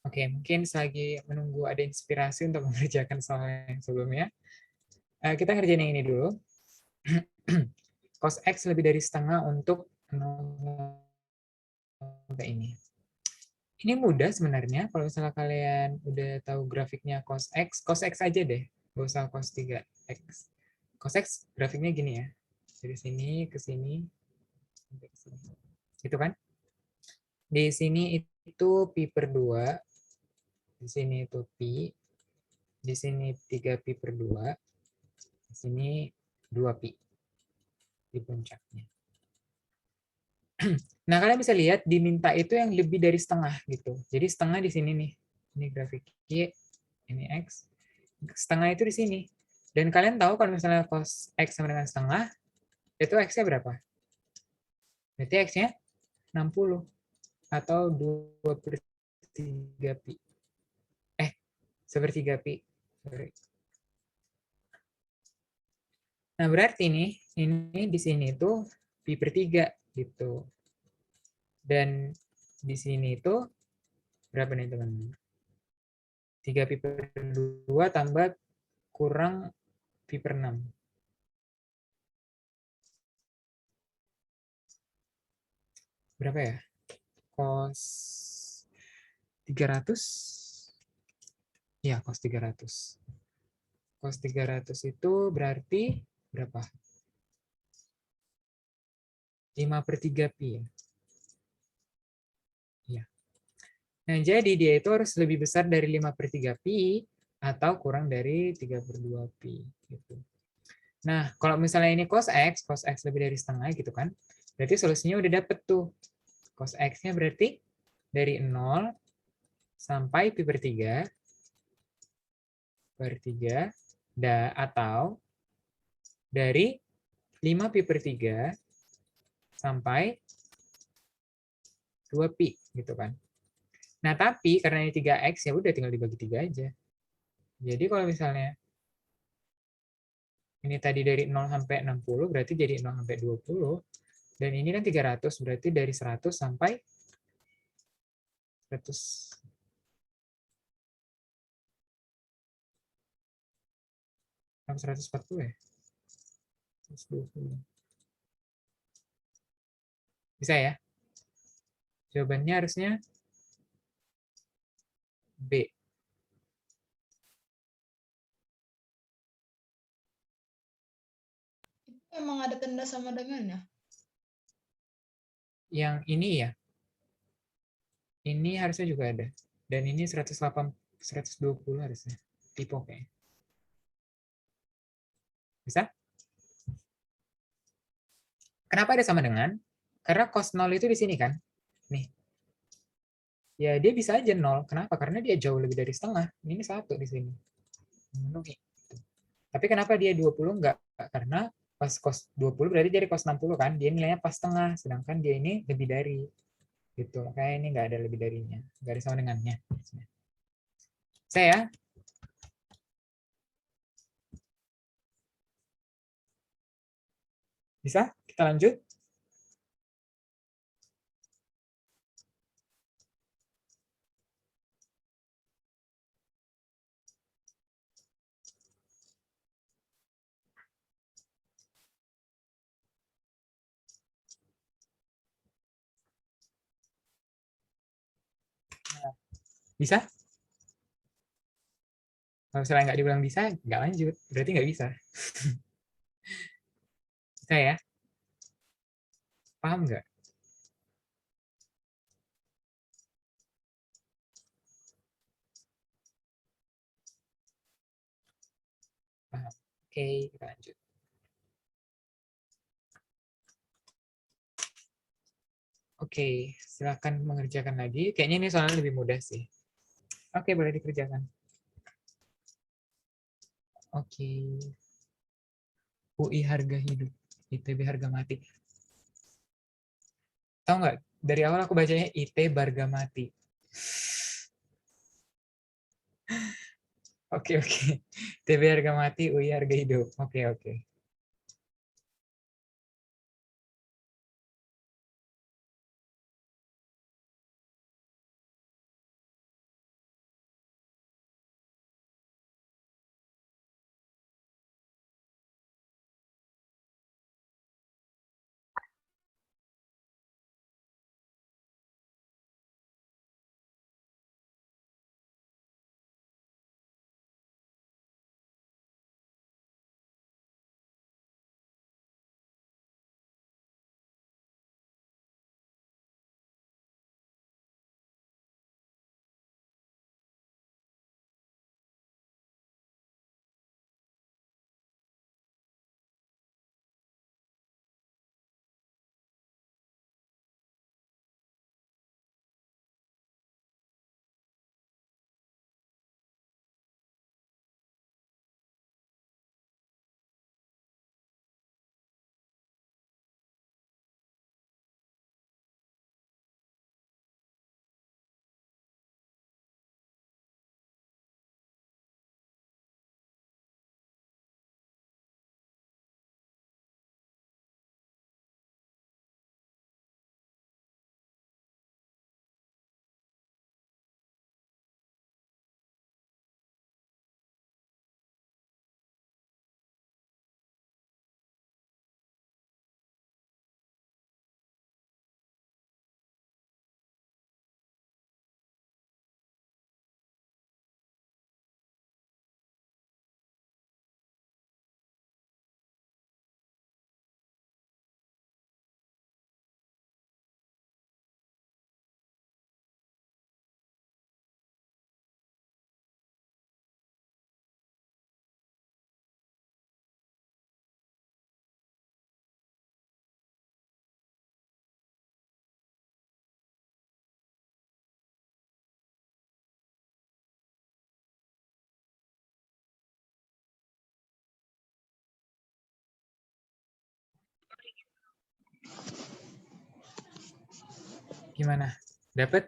Oke, mungkin selagi menunggu ada inspirasi untuk mengerjakan soal yang sebelumnya, kita ngerjain yang ini dulu. Cos X lebih dari setengah untuk 0 sampai ini. Ini mudah sebenarnya, kalau misalnya kalian udah tahu grafiknya cos X aja deh, nggak usah cos 3X. Cos X grafiknya gini ya, dari sini ke sini, sampai ke sini. Gitu kan? Di sini itu pi per 2, di sini itu pi, di sini 3 pi per 2, di sini 2 pi di puncaknya. Nah, kalian bisa lihat diminta itu yang lebih dari setengah gitu. Jadi setengah di sini nih. Ini grafik Y, ini X. Setengah itu di sini. Dan kalian tahu kalau misalnya cos X sama dengan setengah, itu X-nya berapa? Berarti X-nya 60. Atau 2 per 3 pi. Sepertiga pi. Sorry. Nah, berarti ini di sini tuh pi per 3 gitu. Dan di sini itu berapa nih teman-teman? 3 pi per 2 tambah kurang pi per 6. Berapa ya? Cos 300? Ya, cos 300. Cos 300 itu berarti berapa? 5 per 3 pi ya? Iya. Nah, jadi dia itu harus lebih besar dari 5 per 3 pi atau kurang dari 3 per 2 pi. Gitu. Nah, kalau misalnya ini cos X lebih dari setengah gitu kan, berarti solusinya udah dapet tuh. Cos X-nya berarti dari 0 sampai pi per 3 atau dari 5 pi per 3 sampai 2 pi gitu kan. Nah, tapi karena ini 3X ya udah tinggal dibagi 3 aja. Jadi kalau misalnya ini tadi dari 0 sampai 60 berarti jadi 0 sampai 20. Dan ini kan 300 berarti dari 100 sampai 100 140 ya? 120. Bisa ya? Jawabannya harusnya B. Itu emang ada tanda sama dengannya. Yang ini ya, ini harusnya juga ada. Dan ini 120 harusnya. Tipe kayaknya. Bisa? Kenapa ada sama dengan? Karena cos 0 itu di sini kan. Nih. Ya dia bisa aja 0. Kenapa? Karena dia jauh lebih dari setengah. Ini 1 di sini. Memenuhi. Tapi kenapa dia 20 enggak? Karena pas cos 20 berarti jadi cos 60 kan. Dia nilainya pas setengah. Sedangkan dia ini lebih dari. Gitu. Makanya ini enggak ada lebih darinya. Enggak ada sama dengannya. Saya bisa? Kita lanjut. Bisa? Kalau misalnya nggak dibilang bisa, nggak lanjut. Berarti nggak bisa. Bisa ya? Paham nggak? Paham. Oke, kita lanjut. Oke, silakan mengerjakan lagi. Kayaknya ini soalnya lebih mudah sih. Oke, boleh dikerjakan. Oke. UI harga hidup. ITB harga mati. Tahu nggak? Dari awal aku bacanya IT barga mati. Oke, oke. ITB harga mati, UI harga hidup. Oke, oke. Gimana? Dapat?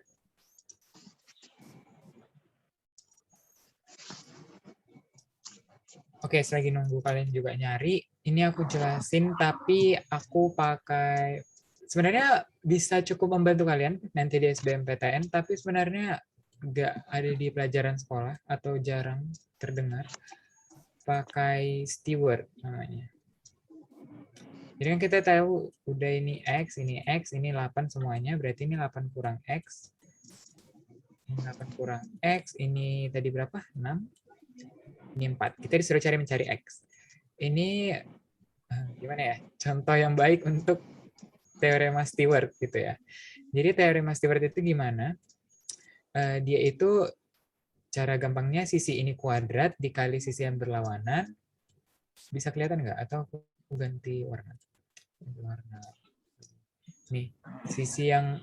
Oke, selagi nunggu kalian juga nyari, ini aku jelasin, tapi aku pakai, sebenarnya bisa cukup membantu kalian nanti di SBMPTN, tapi sebenarnya nggak ada di pelajaran sekolah atau jarang terdengar. Pakai steward namanya. Jadi kan kita tahu udah ini X, ini 8 semuanya, berarti ini 8 kurang X. Ini 8 kurang X, ini tadi berapa? 6. Ini 4. Kita disuruh mencari X. Ini gimana ya? Contoh yang baik untuk teorema Stewart gitu ya. Jadi teorema Stewart itu gimana? Dia itu cara gampangnya sisi ini kuadrat dikali sisi yang berlawanan. Bisa kelihatan nggak? Atau aku ganti warna? Nih, sisi yang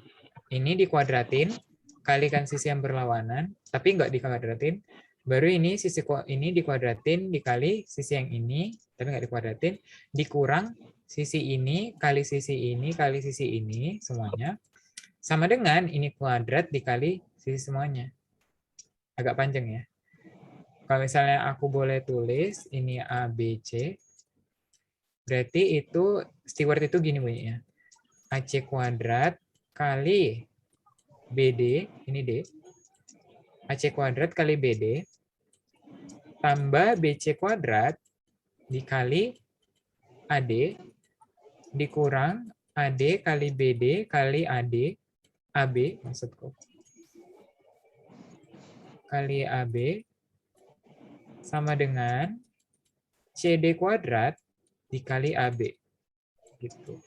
ini dikuadratin, kalikan sisi yang berlawanan, tapi nggak dikuadratin. Baru ini sisi ini dikuadratin dikali sisi yang ini, tapi nggak dikuadratin, dikurang sisi ini kali sisi ini kali sisi ini semuanya sama dengan ini kuadrat dikali sisi semuanya. Agak panjang ya. Kalau misalnya aku boleh tulis ini A, B, C, berarti itu Stewart itu gini bunyinya. AC kuadrat kali BD, ini D, AC kuadrat kali BD, tambah BC kuadrat dikali AD, dikurang AD kali BD kali AD, AB maksudku, kali AB, sama dengan CD kuadrat dikali AB. Gitu.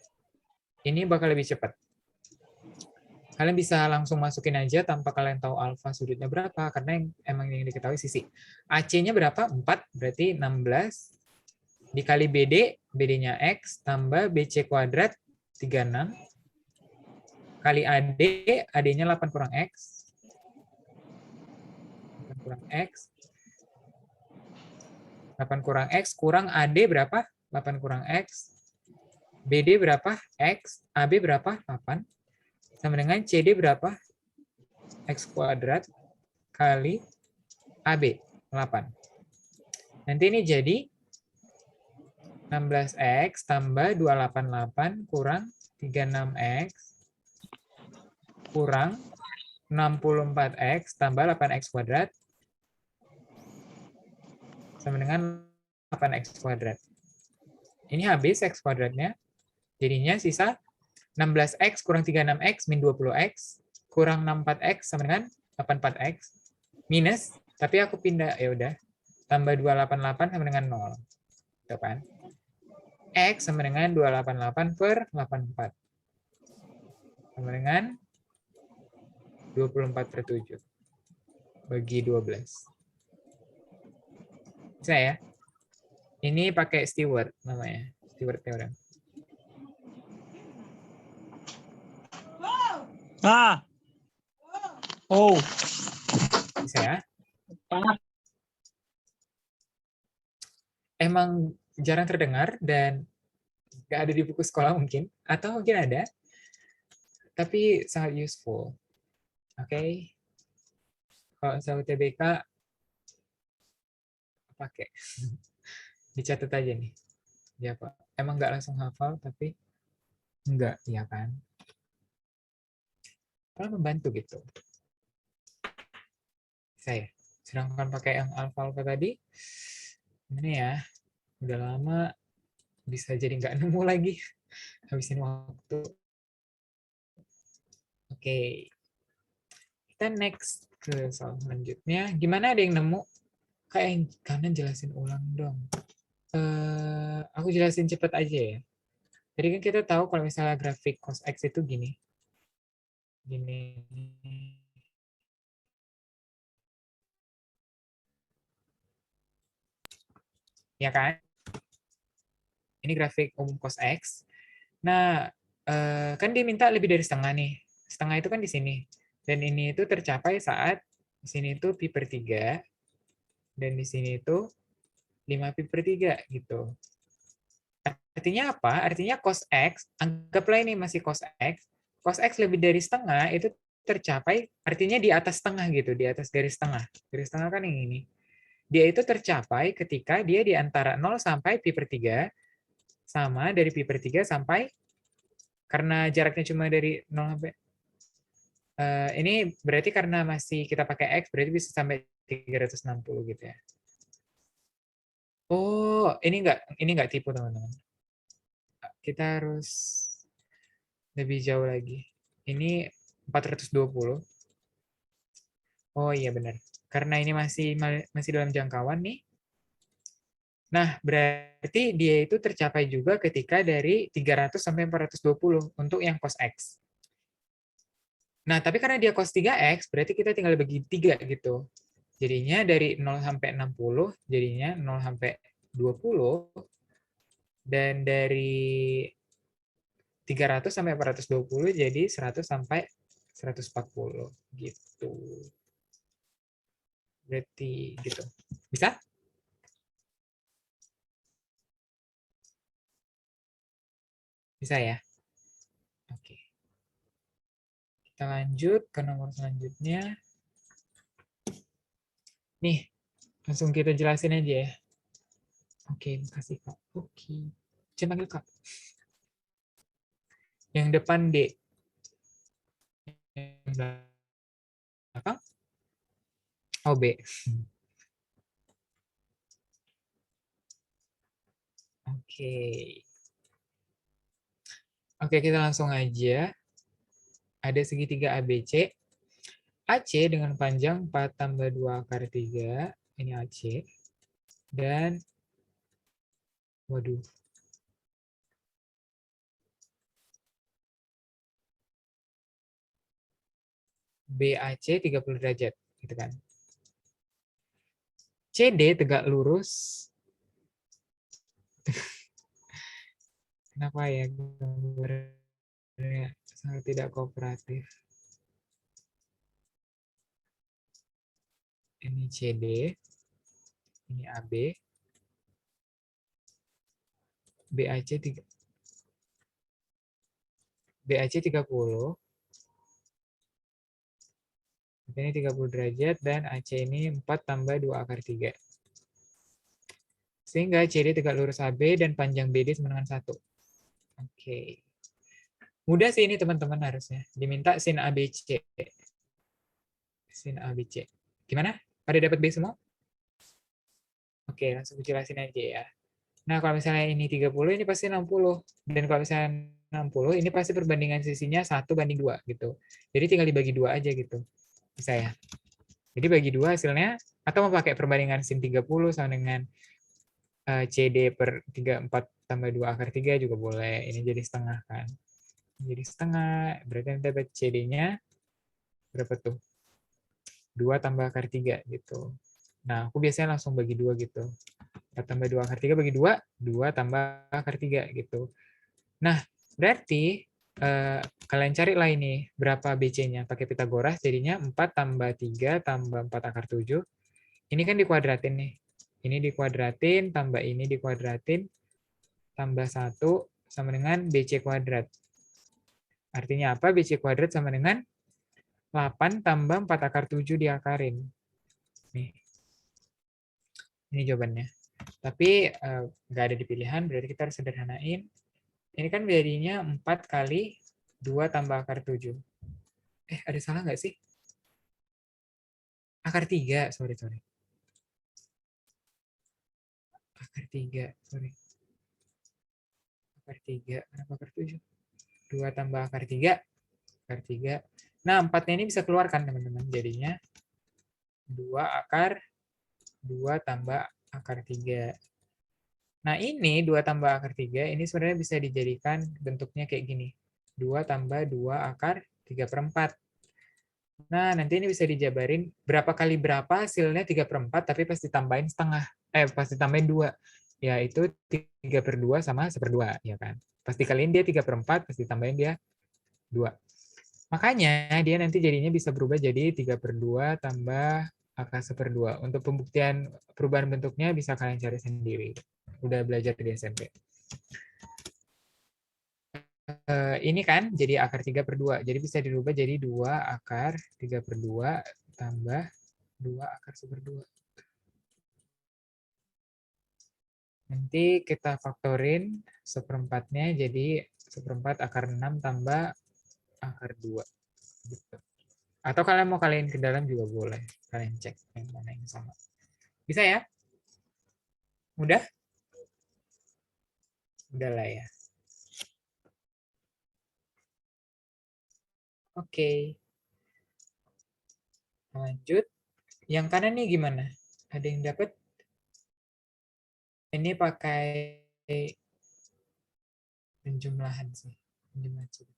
Ini bakal lebih cepat. Kalian bisa langsung masukin aja tanpa kalian tahu alfa sudutnya berapa, karena emang yang diketahui sisi. AC-nya berapa? 4, berarti 16 dikali BD, BD-nya X, tambah BC kuadrat 36, kali AD, AD-nya 8 kurang X, 8 kurang X, 8 kurang X, kurang AD berapa? 8 kurang X, BD berapa? X, AB berapa? 8, sama dengan CD berapa? X kuadrat kali AB, 8. Nanti ini jadi 16X tambah 288 kurang 36X kurang 64X tambah 8X kuadrat sama dengan 8X kuadrat. Ini habis X kuadratnya. Jadinya sisa 16X kurang 36X min 20X kurang 64X sama dengan 84X minus, tapi aku pindah, ya udah, tambah 288 sama dengan 0. Itu kan? X sama dengan 288 per 84. Sama dengan 24 per 7. Bagi 12. Bisa ya? Ini pakai Stewart namanya. Stewart theorem. Ah. Oh. Bisa ya? Emang jarang terdengar dan nggak ada di buku sekolah mungkin. Atau mungkin ada. Tapi sangat useful. Oke. Kalau saya UTBK, pakai. Dicatat aja nih. Ya Pak. Emang nggak langsung hafal, tapi enggak, ya kan? Kalau membantu gitu. Saya. Sedangkan pakai yang alfa-alfa tadi, ini ya, udah lama bisa jadi nggak nemu lagi. Habisin waktu. Oke. Kita next ke soal selanjutnya. Gimana, ada yang nemu? Kayak yang kanan jelasin ulang dong. Aku jelasin cepet aja ya. Jadi kan kita tahu kalau misalnya grafik cos X itu gini. Gini. Ya kan? Ini grafik umum cos X. Nah, kan dia minta lebih dari setengah nih. Setengah itu kan di sini. Dan ini itu tercapai saat di sini itu pi per 3. Dan di sini itu 5 pi per 3 gitu. Artinya apa? Artinya cos X, anggaplah ini masih cos X. cos X lebih dari setengah itu tercapai, artinya di atas setengah gitu, di atas garis tengah. Garis tengah kan yang ini. Dia itu tercapai ketika dia di antara 0 sampai pi per 3, sama dari pi per 3 sampai, karena jaraknya cuma dari 0 sampai, ini berarti karena masih kita pakai X, berarti bisa sampai 360 gitu ya. Oh, ini enggak tipu teman-teman. Kita harus lebih jauh lagi. Ini 420. Oh iya benar. Karena ini masih dalam jangkauan nih. Nah, berarti dia itu tercapai juga ketika dari 300 sampai 420 untuk yang cos X. Nah, tapi karena dia cos 3X, berarti kita tinggal bagi 3 gitu. Jadinya dari 0 sampai 60, jadinya 0 sampai 20, dan dari 300 sampai 420 jadi 100 sampai 140 gitu. Berarti gitu. Bisa? Bisa ya? Oke. Kita lanjut ke nomor selanjutnya. Nih, langsung kita jelasin aja ya. Oke, makasih Kak. Oke. Saya panggil Kak. Yang depan D. Yang belakang? Oh, B. Oke. Oke, kita langsung aja. Ada segitiga ABC. AC dengan panjang 4 tambah 2 akar 3. Ini AC. Dan, waduh. BAC 30 derajat. Gitu kan. CD tegak lurus. Kenapa ya gambarnya sangat tidak kooperatif? Ini CD, ini AB, BAC 30, ini 30 derajat, dan AC ini 4 tambah 2 akar 3. Sehingga CD tegak lurus AB dan panjang BD sama dengan 1. Oke. Mudah sih ini teman-teman harusnya. Diminta sin ABC. Sin ABC. Gimana? Pada dapat B semua? Oke, langsung jelasin aja ya. Nah, kalau misalnya ini 30, ini pasti 60. Dan kalau misalnya 60, ini pasti perbandingan sisinya 1:2 gitu. Jadi tinggal dibagi 2 aja gitu. Bisa ya? Jadi bagi 2 hasilnya, atau mau pakai perbandingan sin 30 sama dengan CD per 4 tambah 2 akar 3 juga boleh. Ini jadi setengah kan. Jadi setengah, berarti nanti dapat CD-nya berapa tuh? 2 tambah akar 3 gitu. Nah, aku biasanya langsung bagi 2 gitu. 4 tambah 2 akar 3 bagi 2, 2 tambah akar 3 gitu. Nah, berarti kalian cari lah ini berapa BC-nya. Pakai Pitagoras jadinya 4 tambah 3 tambah 4 akar 7. Ini kan dikuadratin nih. Ini dikuadratin, tambah ini dikuadratin, tambah 1 sama dengan BC kuadrat. Artinya apa? BC kuadrat sama dengan 8 tambah 4 akar 7 diakarin. Nih. Ini jawabannya. Tapi nggak ada di pilihan, berarti kita harus sederhanain. Ini kan jadinya 4 kali 2 tambah akar 7. Ada salah nggak sih? Akar 3, sorry. Akar 3, sorry. Akar 3, kenapa akar 7? 2 tambah akar 3, akar 3. Nah, 4-nya ini bisa keluarkan, teman-teman. Jadinya 2 akar 2 tambah akar 3. Nah, ini 2 tambah akar 3, ini sebenarnya bisa dijadikan bentuknya kayak gini. 2 tambah 2 akar 3/4. Nah, nanti ini bisa dijabarin berapa kali berapa hasilnya 3/4, tapi pas ditambahin setengah. Pas ditambahin 2. Yaitu 3/2 sama 1/2, ya kan? Pas dikaliin dia 3/4, pas ditambahin dia 2. Makanya dia nanti jadinya bisa berubah jadi 3/2 tambah akar 1/2. Untuk pembuktian perubahan bentuknya bisa kalian cari sendiri. Udah belajar di SMP. ini kan jadi akar 3/2. Jadi bisa dirubah jadi 2 akar 3/2 tambah 2 akar 1/2. Nanti kita faktorin 1/4-nya jadi 1/4 akar 6 tambah akar 2. Gitu. Atau kalian mau kalian ke dalam juga boleh. Kalian cek yang mana yang sama. Bisa ya? Mudah? Udah lah ya. Oke. Lanjut. Yang kanan nih gimana? Ada yang dapat? Ini pakai penjumlahan sih. Penjumlahan sudut.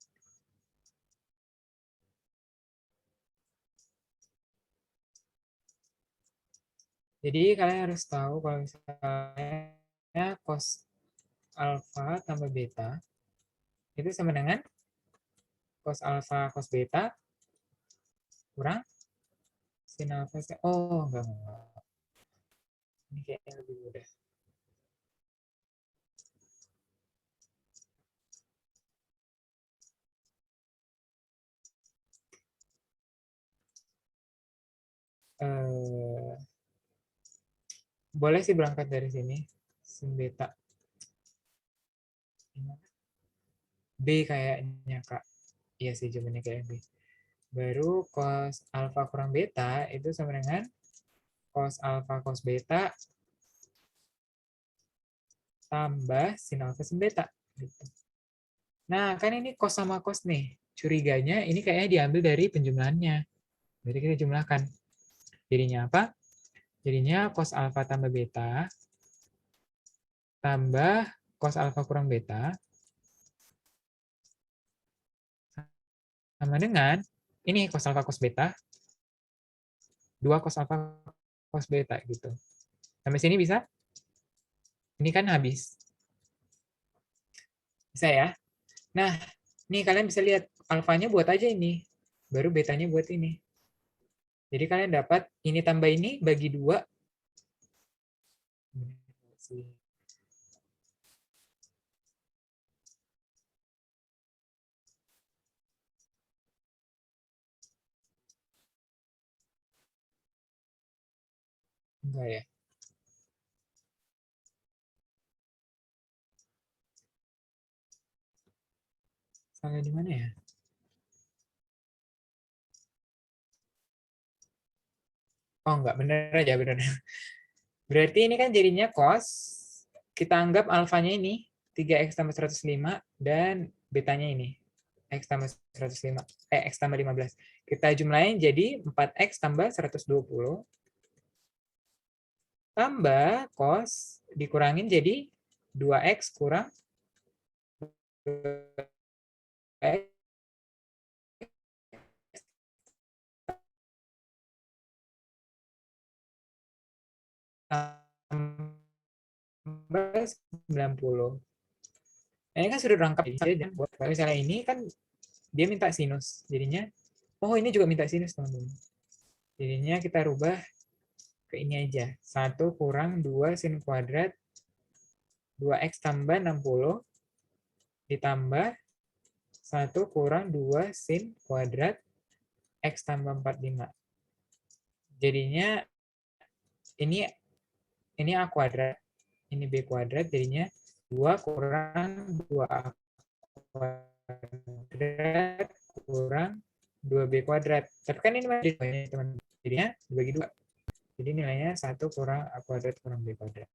Jadi kalian harus tahu kalau misalnya cos alfa tambah beta itu sama dengan cos alfa cos beta kurang sin alfa. Oh, enggak. Ini kayaknya lebih mudah. Boleh sih berangkat dari sini. Sin beta. B kayaknya, Kak. Iya sih, jawabannya kayak B. Baru cos alfa kurang beta itu sama dengan cos alfa cos beta tambah sin alfa sin beta. Gitu. Nah, kan ini cos sama cos nih. Curiganya ini kayaknya diambil dari penjumlahannya. Jadi kita jumlahkan. Jadinya apa? Jadinya cos alfa tambah beta tambah cos alfa kurang beta sama dengan ini cos alfa cos beta 2 cos alfa cos beta gitu. Sampai sini bisa? Ini kan habis. Bisa ya? Nah, nih kalian bisa lihat alfanya buat aja ini. Baru betanya buat ini. Jadi kalian dapat ini tambah ini bagi 2. Enggak ya? Salah di mana ya? Oh, enggak, bener aja, bener. Berarti ini kan jadinya cos, kita anggap alfanya ini 3x tambah 105 dan betanya ini x tambah 105, x tambah 15. Kita jumlahin jadi 4x tambah 120 tambah cos dikurangin jadi 2x kurang 2x tambah 90. Nah, ini kan sudah rangkap aja. Buat misalnya ini kan dia minta sinus. Jadinya, oh ini juga minta sinus, teman-teman. Jadinya kita rubah ke ini aja. 1 kurang 2 sin kuadrat 2x tambah 60 ditambah 1 kurang 2 sin kuadrat x tambah 45. Jadinya ini A kuadrat, ini B kuadrat, jadinya 2 kurang 2A kuadrat kurang 2B kuadrat. Tapi kan ini masih banyak, teman-teman. Jadinya dibagi 2. Jadi nilainya 1 kurang A kuadrat kurang B kuadrat.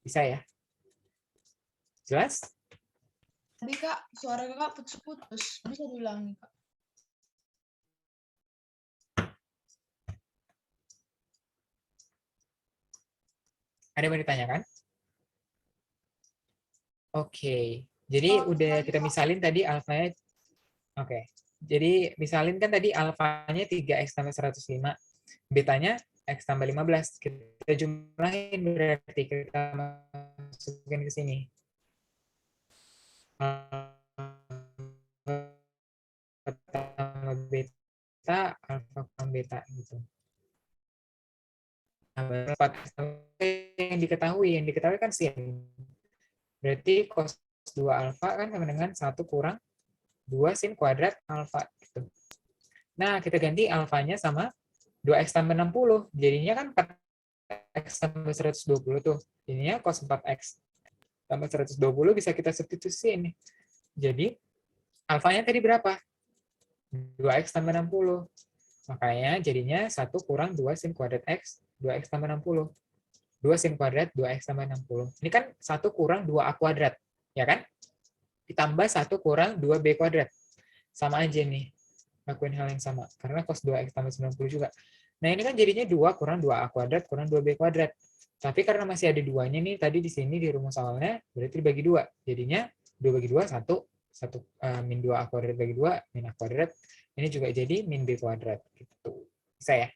Bisa ya? Jelas? Tadi Kak, suara Kakak putus-putus. Bisa diulangi Kak? Ada yang mau ditanyakan? Oke. Jadi udah kita misalin tadi alfanya. Oke. Jadi misalin kan tadi alfanya 3x tambah 105. Betanya x tambah 15. Kita jumlahin berarti kita masukin ke sini. Alfa tambah beta, alfa kurang beta gitu. Yang diketahui kan sin. Berarti cos 2 alfa kan sama dengan 1 kurang 2 sin kuadrat alfa. Gitu. Nah, kita ganti alfanya sama 2x tambah 60. Jadinya kan 4x tambah 120 tuh. Jadinya cos 4x tambah 120 bisa kita substitusi ini. Jadi, alfanya tadi berapa? 2x tambah 60. Makanya jadinya 1 kurang 2 sin kuadrat x, 2x tambah 60. 2 sin kuadrat, 2x tambah 60. Ini kan 1 kurang 2a kuadrat, ya kan? Ditambah 1 kurang 2b kuadrat. Sama aja nih, lakuin hal yang sama. Karena cos 2x tambah 90 juga. Nah ini kan jadinya 2 kurang 2a kuadrat kurang 2b kuadrat. Tapi karena masih ada 2-nya nih, tadi di sini di rumus awalnya, berarti dibagi 2. Jadinya 2 bagi 2, 1. Min 2a kuadrat bagi 2, min a kuadrat. Ini juga jadi min b kuadrat. Gitu. Bisa ya?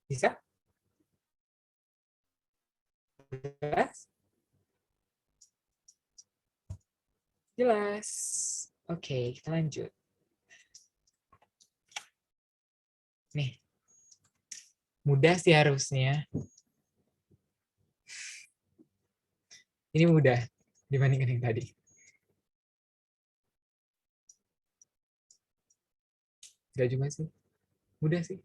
Bisa? Jelas? Jelas. Oke, kita lanjut. Nih. Mudah sih harusnya. Ini mudah dibandingkan yang tadi. Enggak juga sih. Mudah sih.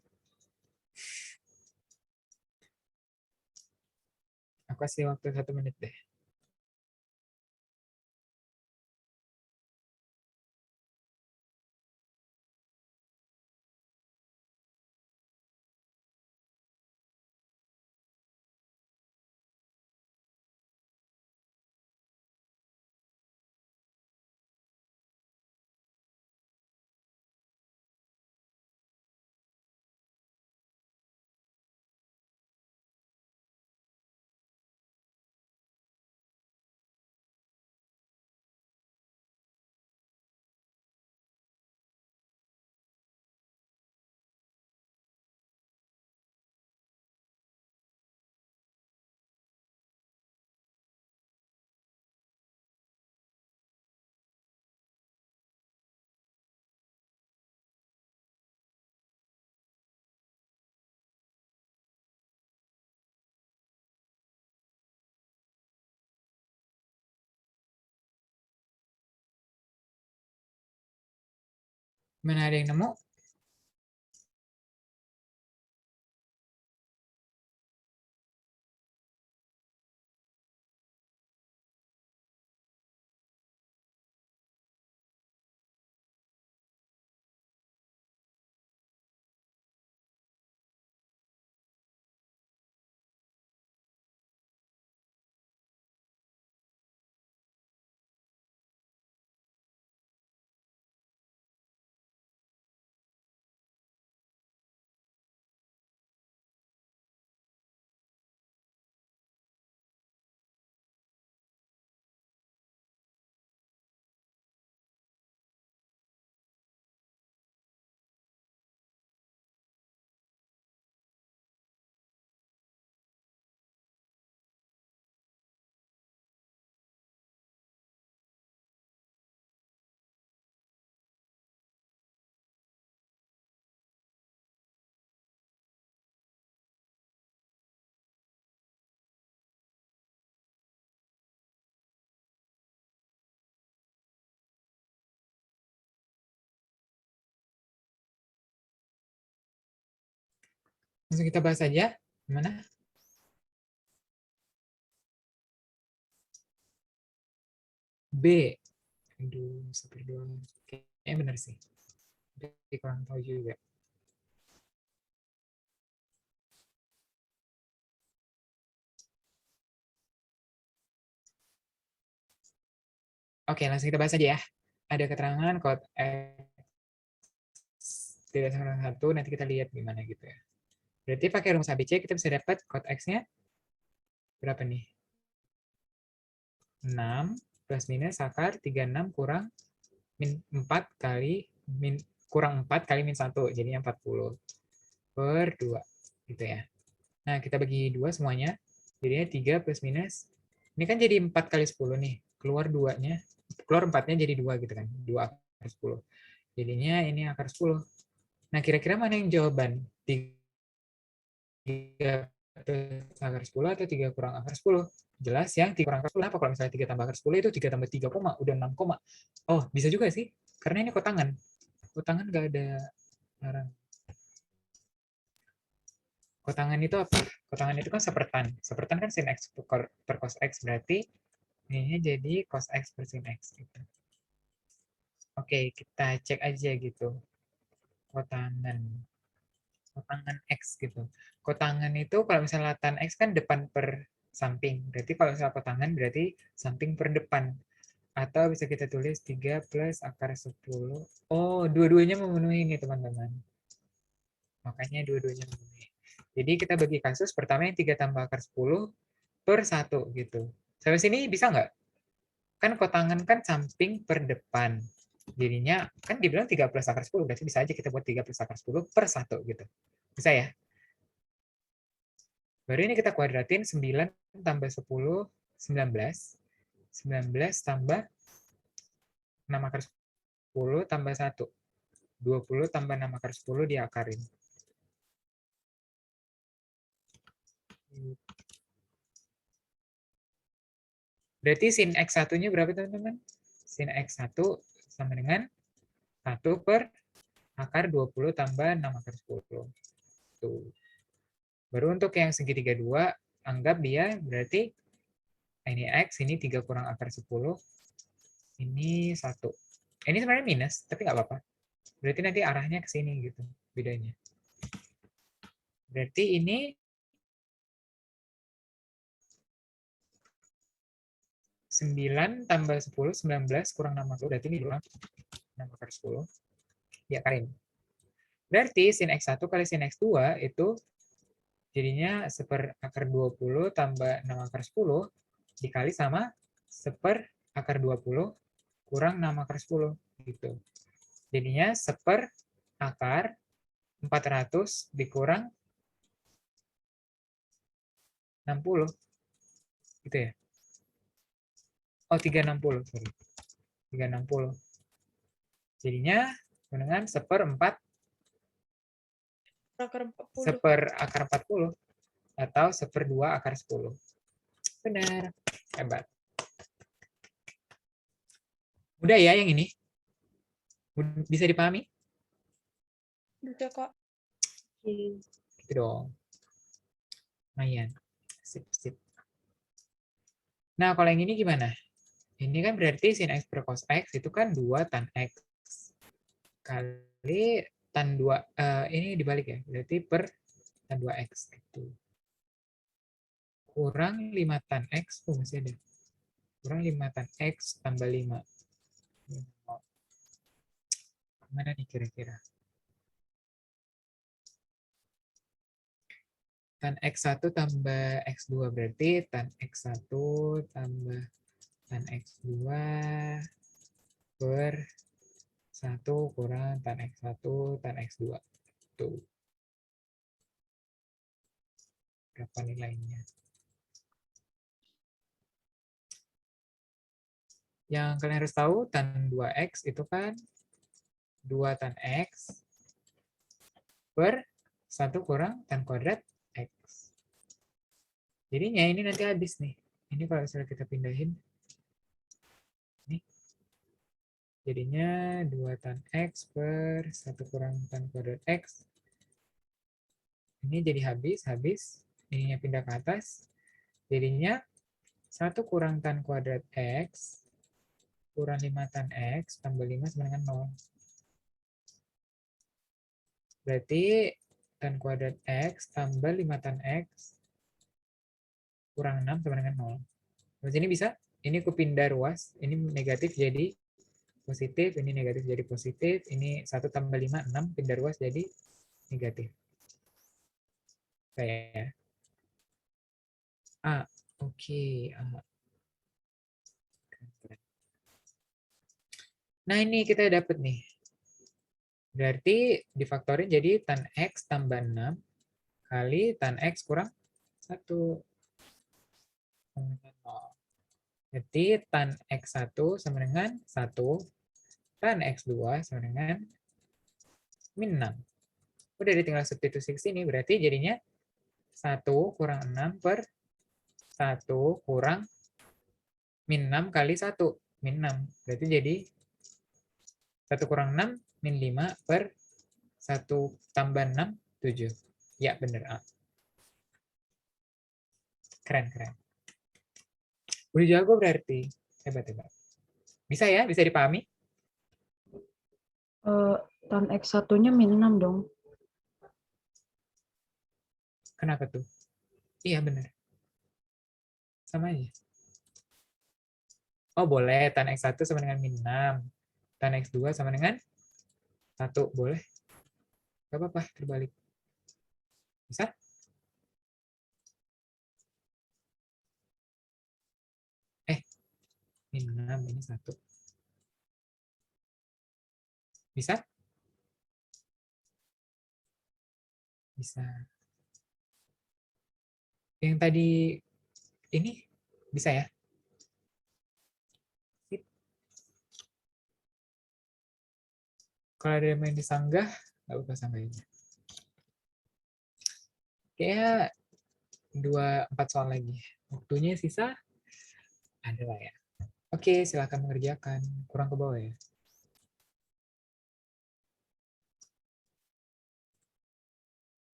Aku kasih waktu 1 menit deh. Mana ada yang nemu? Langsung kita bahas aja. Gimana? B. Aduh, 1/2. Kayaknya benar sih. Tapi kurang tahu juga. Oke, langsung kita bahas aja ya. Ada keterangan code X tidak sama dengan 1, nanti kita lihat gimana gitu ya. Berarti pakai rumus ABC kita bisa dapat code X-nya berapa nih? 6 plus minus akar 36 kurang min 4 kali min kurang 4 kali min 1, jadinya 40 per 2 gitu ya. Nah, kita bagi 2 semuanya. Jadinya 3 plus minus. Ini kan jadi 4 kali 10 nih. Keluar 2-nya, keluar 4-nya jadi 2 gitu kan. 2 akar 10. Jadinya ini akar 10. Nah, kira-kira mana yang jawaban? 3 plus akar 10 atau 3 kurang akar 10? Jelas ya, 3 kurang akar 10 apa? Kalau misalnya 3 tambah akar 10 itu 3 tambah 3 koma, udah 6 koma. Oh, bisa juga sih. Karena ini kotangan. Kotangan nggak ada larang. Kotangan itu apa? Kotangan itu kan sepertan. Sepertan kan sin x per cos x, berarti ini jadi cos x per sin x. Gitu. Oke, kita cek aja gitu. Kotangan. Kotangan x gitu. Kotangan itu kalau misalnya tan x kan depan per samping. Berarti kalau misalnya kotangan berarti samping per depan. Atau bisa kita tulis 3 plus akar 10. Oh, dua-duanya memenuhi ini teman-teman. Makanya dua-duanya memenuhi. Jadi kita bagi kasus pertama yang 3 tambah akar 10 per 1 gitu. Sampai sini bisa nggak? Kan kotangan kan samping per depan. Jadinya kan dibilang 3 plus akar 10, berarti bisa aja kita buat 3 plus akar 10 per 1 gitu. Bisa ya? Baru ini kita kuadratin 9 tambah 10, 19. 19 tambah 6 akar 10 tambah 1. 20 tambah 6 akar 10 diakarin. Berarti sin X1-nya berapa teman-teman? Sin X1 sama dengan 1 per akar 20 tambah 6 akar 10. Tuh. Baru untuk yang segitiga 2, anggap dia berarti ini X, ini 3 kurang akar 10, ini 1. Ini sebenarnya minus, tapi nggak apa-apa. Berarti nanti arahnya ke sini gitu, bedanya. Berarti ini 9 tambah 10, 19 kurang 6 akar, berarti ini kurang 6 akar 10. Diakarin. Berarti sin X1 kali sin X2 itu jadinya 1 akar 20 tambah 6 akar 10 dikali sama 1 akar 20 kurang 6 akar 10 gitu. Jadinya 1 akar 400 dikurang 60 gitu ya. Oh, 360, sorry. 360. Jadinya dengan 1/4 akar 40 atau 1/2 akar 10. Benar. Hebat. Mudah ya yang ini? Bisa dipahami? Bisa kok. Gitu dong. Lumayan. Sip, sip. Nah, kalau yang ini gimana? Ini kan berarti sin X per cos X itu kan 2 tan X. Kali tan 2, ini dibalik ya. Berarti per tan 2X gitu. Kurang 5 tan X. Oh, masih ada. Kurang 5 tan X tambah 5. Mana nih kira-kira? Tan X1 tambah X2 berarti tan X1 tambah tan X2 per 1 kurang tan X1 tan X2. Tuh. Berapa nilainya? Yang kalian harus tahu, tan 2X itu kan 2 tan X per 1 kurang tan kuadrat X. Jadinya ini nanti habis nih. Ini kalau misalnya kita pindahin. Nih. Jadinya 2 tan X per 1 kurang tan kuadrat X. Ini jadi habis. Ininya pindah ke atas. Jadinya 1 kurang tan kuadrat X kurang 5 tan X tambah 5 sama dengan 0. Berarti tan kuadrat X tambah 5 tan X kurang 6 sama dengan 0. Di sini bisa, ini aku pindah ruas, ini negatif jadi positif, ini negatif jadi positif, ini 1 tambah 5, 6, pindah ruas jadi negatif. Kayak A, oke. Nah ini kita dapat nih. Berarti difaktorin jadi tan X tambah 6 kali tan X kurang 1. Jadi tan X1 sama dengan 1, tan X2 sama dengan min 6. Udah tinggal substitusi ke sini, berarti jadinya 1 kurang 6 per 1 kurang min 6 kali 1. Min 6. Berarti jadi 1 kurang 6, min 5 per 1 tambah 6, 7. Ya, bener. A. Keren, keren. Udah jago berarti. Hebat, hebat. Bisa ya? Bisa dipahami? Tan X1-nya min 6 dong. Kenapa tuh? Iya, bener. Sama aja. Oh, boleh. Tan X1 sama dengan min 6. Tan X2 sama dengan 1. Boleh. Gak apa-apa, terbalik. Bisa? Min 6, ini 1. Bisa? Bisa. Yang tadi ini bisa ya? Sip. Kalau ada yang main disanggah, nggak apa-apa sanggahinnya. Kayak 4 soal lagi. Waktunya sisa ada lah ya. Oke, silakan mengerjakan. Kurang ke bawah ya.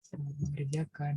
Selamat mengerjakan.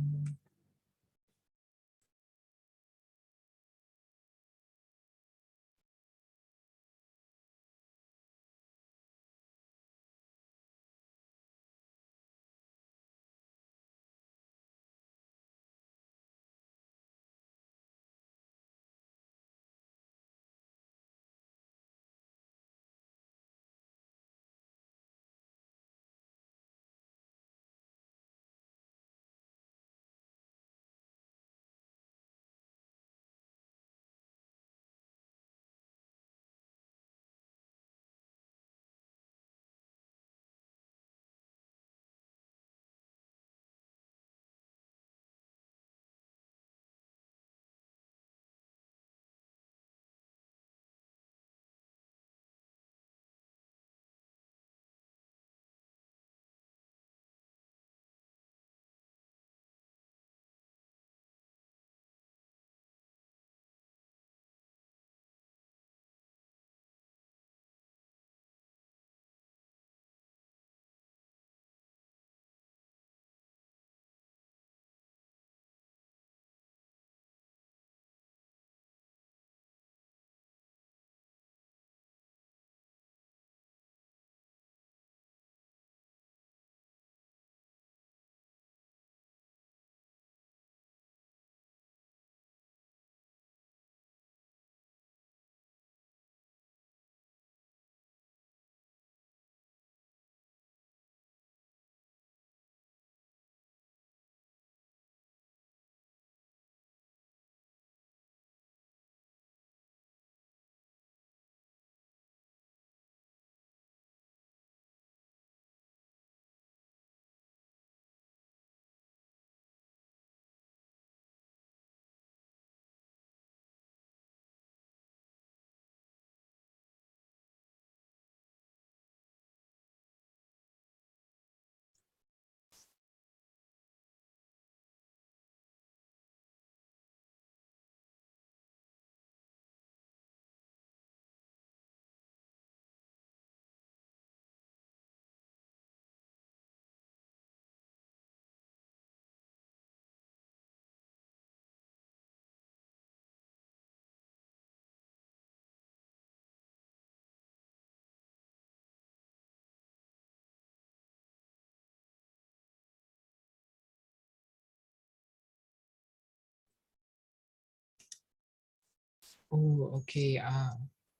Oh, oke.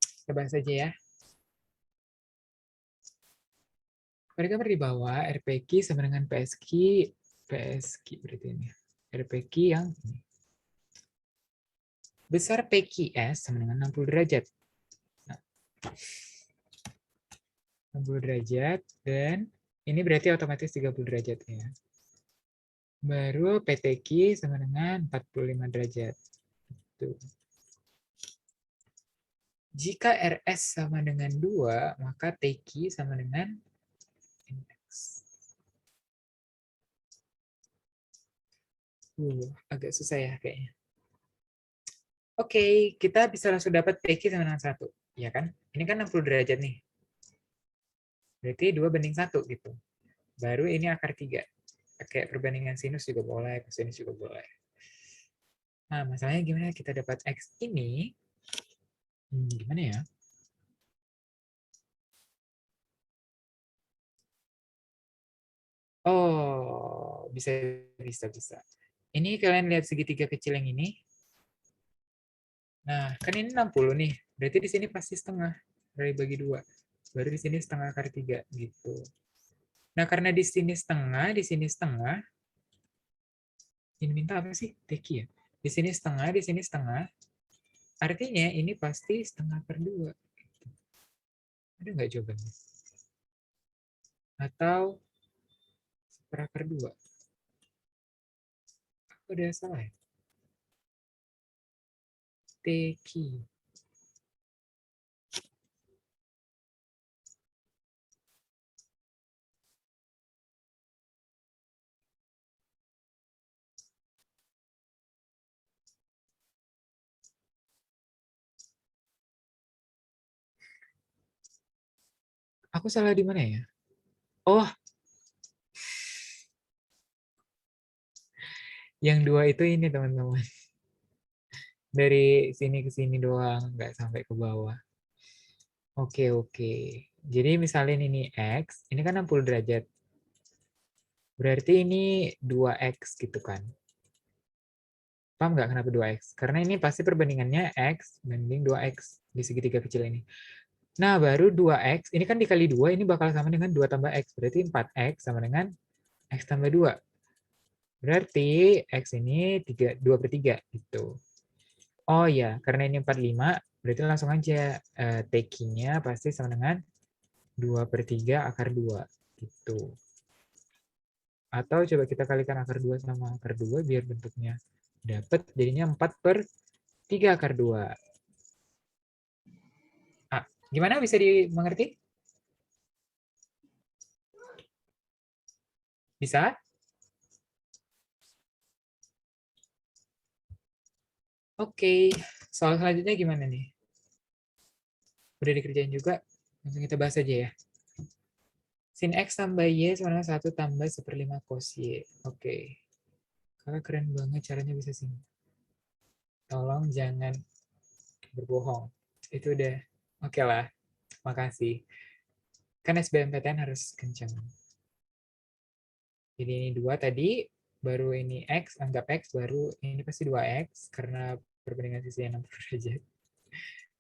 Kita bahas saja ya. Pada gambar di bawah, RPQ sama dengan PSQ berarti ini. RPQ yang ini. Besar PQS sama dengan 60 derajat. Nah, 60 derajat, dan ini berarti otomatis 30 derajat ya. Baru PTQ sama dengan 45 derajat. Tuh. Jika RS sama dengan 2, maka TQ sama dengan indeks. Agak susah ya kayaknya. Oke, kita bisa langsung dapat PQ sama dengan 1. Ya kan? Ini kan 60 derajat nih. Berarti 2:1 gitu. Baru ini akar 3. Pakai perbandingan sinus juga boleh, kosinus juga boleh. Nah, masalahnya gimana kita dapat X ini? Gimana ya? Oh, bisa. Ini kalian lihat segitiga kecil yang ini. Nah, kan ini 60 nih. Berarti di sini pasti setengah dari bagi 2. Baru di sini setengah akar 3 gitu. Nah, karena di sini setengah, ini minta apa sih? Teki ya? Di sini setengah, artinya ini pasti setengah per 2. Ada nggak jawabannya? Atau seperakar 2? Apa udah salah ya? Teki. Aku salah di mana ya? Oh, yang 2 itu ini teman-teman. Dari sini ke sini doang, nggak sampai ke bawah. Oke. Jadi misalnya ini X, ini kan 60 derajat. Berarti ini 2X gitu kan. Paham nggak kenapa 2X? Karena ini pasti perbandingannya X banding 2X di segitiga kecil ini. Nah, baru 2X, ini kan dikali 2, ini bakal sama dengan 2 tambah X. Berarti 4X sama dengan X tambah 2. Berarti X ini 2/3 gitu. Oh ya, karena ini 45, berarti langsung aja taking-nya pasti sama dengan 2/3 akar 2 gitu. Atau coba kita kalikan akar 2 sama akar 2 biar bentuknya dapat, jadinya 4/3 akar 2. Gimana, bisa dimengerti? Bisa? Oke, soal selanjutnya gimana nih? Udah dikerjain juga? Langsung kita bahas aja ya. Sin X tambah Y sama dengan 1 tambah 1/5 cos Y. Oke. Kakak keren banget caranya bisa sini. Tolong jangan berbohong. Itu udah oke lah. Makasih. Kan SBMPTN harus kencang. Jadi ini 2 tadi, baru ini X, anggap X, baru ini pasti 2X, karena perbandingan sisinya 60 derajat.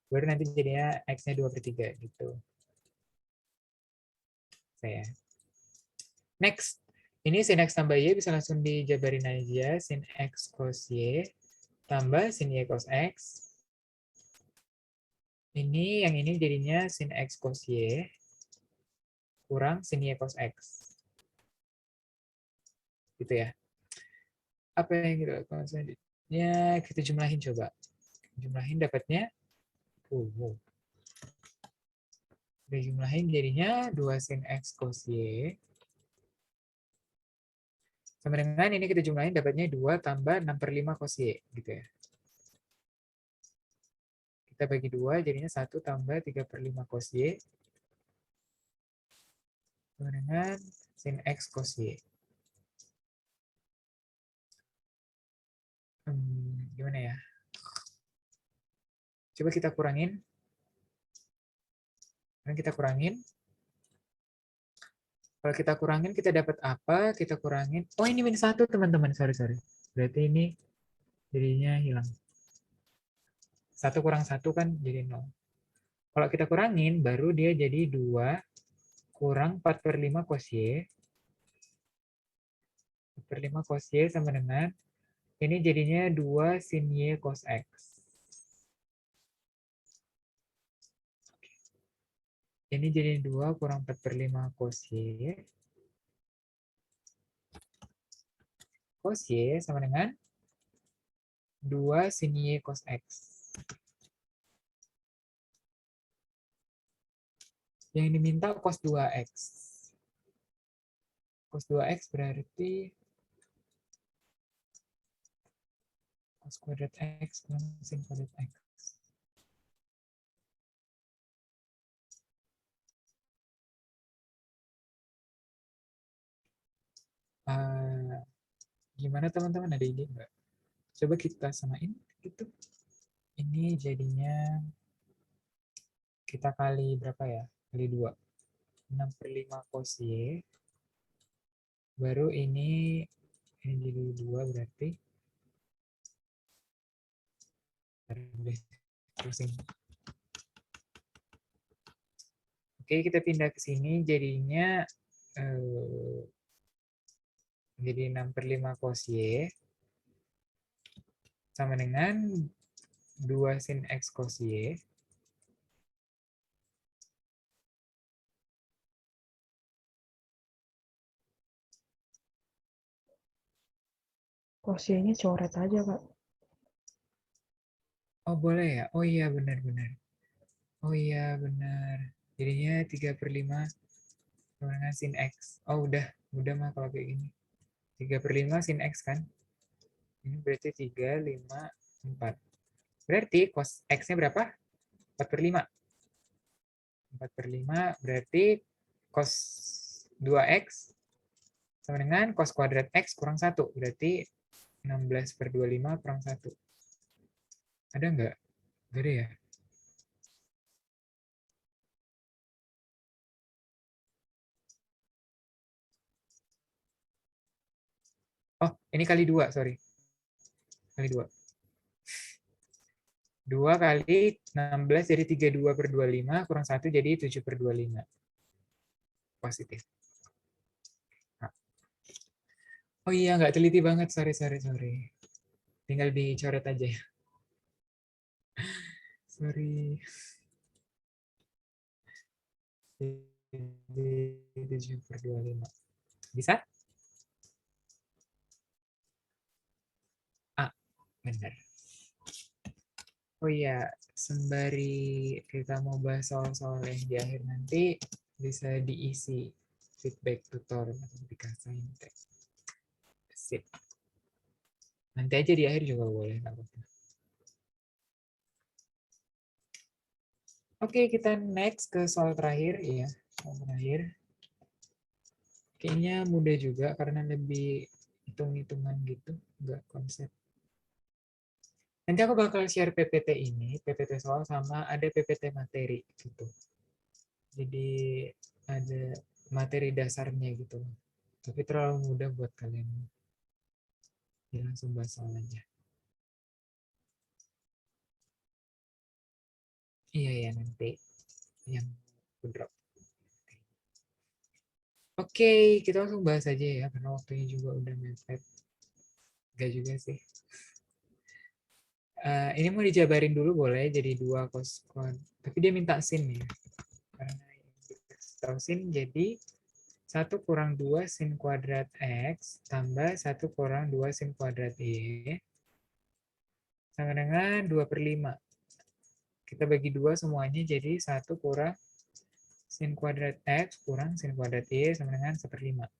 Baru nanti jadinya X-nya 2/3 gitu. Next, ini sin X tambah Y bisa langsung dijabarin aja. Sin X cos Y tambah sin Y cos X. Ini yang ini jadinya sin X cos Y kurang sin Y cos X. Gitu ya. Apa yang kita lakukan selanjutnya? Kita jumlahin coba. Jumlahin dapatnya. Kita jumlahin jadinya 2 sin X cos Y. Sama dengan ini kita jumlahin dapatnya 2 tambah 6/5 cos Y. Gitu ya. Kita bagi 2 jadinya 1 tambah 3/5 cos Y. Sama dengan sin X cos Y. Gimana ya? Coba kita kurangin. Kalau kita kurangin, kita dapat apa? Kita kurangin. Oh, ini -1, teman-teman. Sorry. Berarti ini jadinya hilang. 1 kurang 1 kan jadi 0. Kalau kita kurangin, baru dia jadi 2 kurang 4/5 cos Y. 4/5 cos Y sama dengan, ini jadinya 2 sin Y cos X. Ini jadi 2 kurang 4/5 cos Y. Cos Y sama dengan 2 sin Y cos X. Yang diminta cos 2X. Cos 2X berarti cos kuadrat X kurang sin kuadrat X. Gimana teman-teman, ada ide nggak? Coba kita samain gitu. Ini jadinya kita kali berapa ya? Kali 2. 6/5 cos Y. Baru ini jadi 2 berarti. Terusin. Oke, kita pindah ke sini jadinya jadi 6/5 cos Y sama dengan 2 sin X cos Y. Kosinya coret aja, Kak. Oh boleh ya? Oh iya benar-benar. Oh iya benar. Jadinya 3/5 sama dengan sin X. Oh udah mah kalau kayak gini. 3/5 sin X kan? Ini berarti 3, 5, 4. Berarti cos X-nya berapa? 4/5. 4/5 berarti cos 2X sama dengan cos kuadrat X kurang 1. Berarti 16/25 kurang 1. Ada nggak? Nggak ada ya? Oh, ini kali 2, sorry. Kali 2. 2 kali 16 jadi 32/25 kurang 1 jadi 7/25. Positif. Nah. Oh iya, nggak teliti banget. Sorry. Tinggal dicoret aja ya. Sorry. 7/25. Bisa? Ah, benar. Oh iya, sembari kita mau bahas soal-soal yang di akhir nanti, bisa diisi feedback tutor dikasih. Sip. Nanti aja di akhir juga boleh. Oke, kita next ke soal terakhir. Ya, soal terakhir. Kayaknya mudah juga karena lebih hitung-hitungan gitu, nggak konsep. Nanti aku bakal share PPT ini, PPT soal sama ada PPT materi gitu. Jadi ada materi dasarnya gitu. Tapi terlalu mudah buat kalian. Jadi langsung bahas soal aja. Iya ya nanti yang drop. Oke, kita langsung bahas aja ya karena waktunya juga udah mepet. Enggak juga sih. Ini mau dijabarin dulu boleh jadi 2 cos kuadrat. Tapi dia minta sin ya. Karena tahu sin jadi 1 kurang 2 sin kuadrat X tambah 1 kurang 2 sin kuadrat Y sama dengan 2/5. Kita bagi 2 semuanya jadi 1 kurang sin kuadrat X kurang sin kuadrat Y sama dengan 1/5.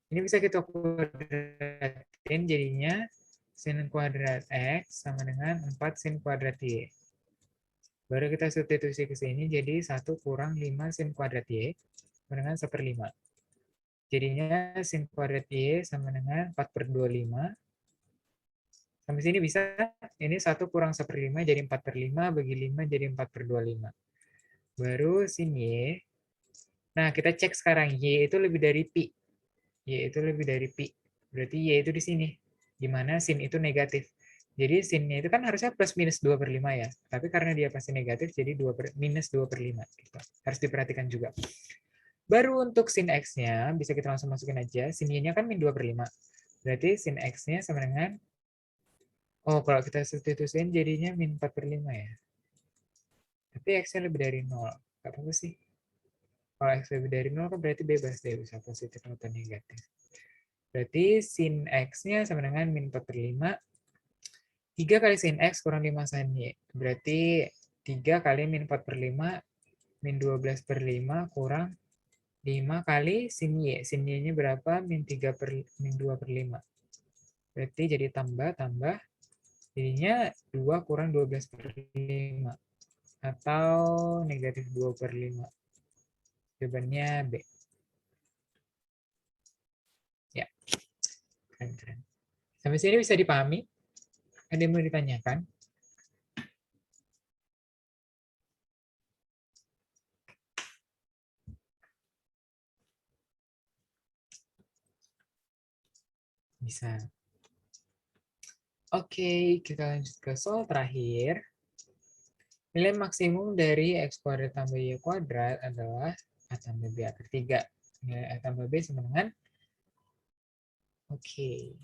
Ini bisa kita kuadratin jadinya sin kuadrat X sama dengan 4 sin kuadrat Y. Baru kita substitusi ke sini jadi 1 kurang 5 sin kuadrat Y sama dengan 1/5. Jadinya sin kuadrat Y sama dengan 4/25. Sampai sini bisa, ini 1 kurang 1/5 jadi 4/5, bagi 5 jadi 4/25. Baru sin Y. Nah, kita cek sekarang, Y itu lebih dari pi. Y itu lebih dari pi. Berarti Y itu di sini. Di mana sin itu negatif. Jadi sinnya itu kan harusnya plus minus 2/5 ya. Tapi karena dia pasti negatif, jadi minus 2/5. Gitu. Harus diperhatikan juga. Baru untuk sin X-nya, bisa kita langsung masukin aja. Sin Y-nya kan min 2/5. Berarti sin X-nya sama dengan, oh kalau kita substitusiin jadinya min 4/5 ya. Tapi X-nya lebih dari 0. Gak apa-apa sih. Kalau X lebih dari 0 kan berarti bebas deh. Bisa positif atau negatif. Berarti sin X-nya sama dengan min 4/5. 3 kali sin X kurang 5 sin Y. Berarti 3 kali min 4/5 min 12/5 kurang 5 kali sin Y. Sin Y-nya berapa? Min 2/5. Berarti jadi tambah. Jadinya 2 kurang 12/5. Atau negatif 2/5. Jawabannya B. Ya, keren. Sampai sini bisa dipahami? Ada yang mau ditanyakan? Bisa. Oke, kita lanjut ke soal terakhir. Nilai maksimum dari X kuadrat tambah Y kuadrat adalah A tambah B akar 3. Nilai A tambah B sama dengan Oke.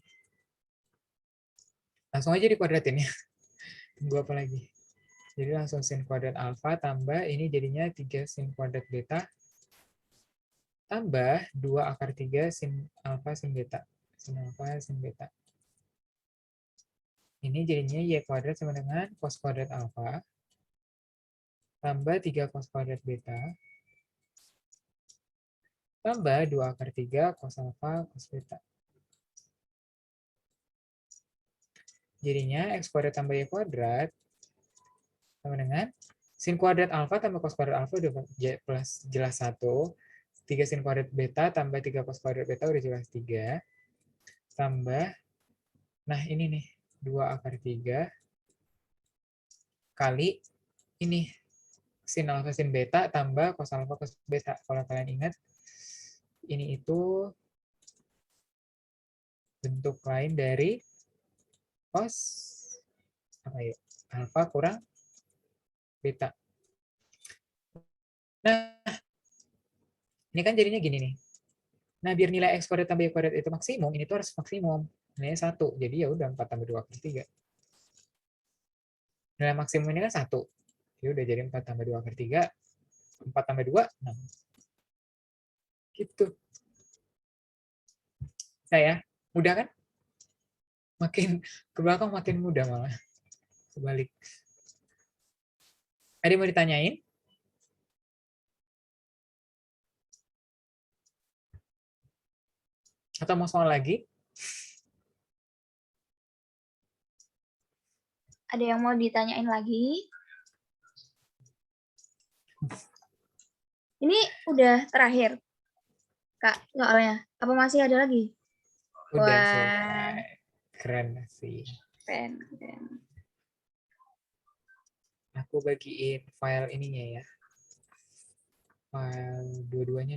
Langsung aja dikuadratin ya. Tunggu apa lagi? Jadi langsung sin kuadrat alfa tambah ini jadinya 3 sin kuadrat beta tambah 2 akar 3 sin alfa sin beta. Sin alfa sin beta. Ini jadinya Y kuadrat sama dengan cos kuadrat alfa tambah 3 cos kuadrat beta tambah 2 akar 3 cos alfa cos beta. Jadinya X kuadrat tambah Y kuadrat sama dengan sin kuadrat alfa tambah cos kuadrat alfa udah plus jelas 1. 3 sin kuadrat beta tambah 3 cos kuadrat beta udah jelas 3. Tambah, nah ini nih, 2 akar 3 kali ini sin alfa sin beta tambah cos alfa cos beta. Kalau kalian ingat, ini itu bentuk lain dari cos apa ya? Alfa kurang beta. Nah, ini kan jadinya gini nih. Nah, biar nilai X kuadrat tambah Y kuadrat itu maksimum, ini tuh harus maksimum. Nilainya 1. Jadi ya udah 4 tambah 2 akar 3. Nilai maksimum ini kan 1. Jadi udah jadi 4 tambah 2 akar 3. 4 tambah 2, 6. Gitu. Saya, mudah kan? Makin ke belakang makin mudah malah. Kebalik. Ada yang mau ditanyain? Atau mau soal lagi? Ada yang mau ditanyain lagi? Ini udah terakhir, Kak, soalnya. Apa masih ada lagi? Udah Wah. selesai. Keren sih. Keren. Aku bagiin file ininya ya. File dua-duanya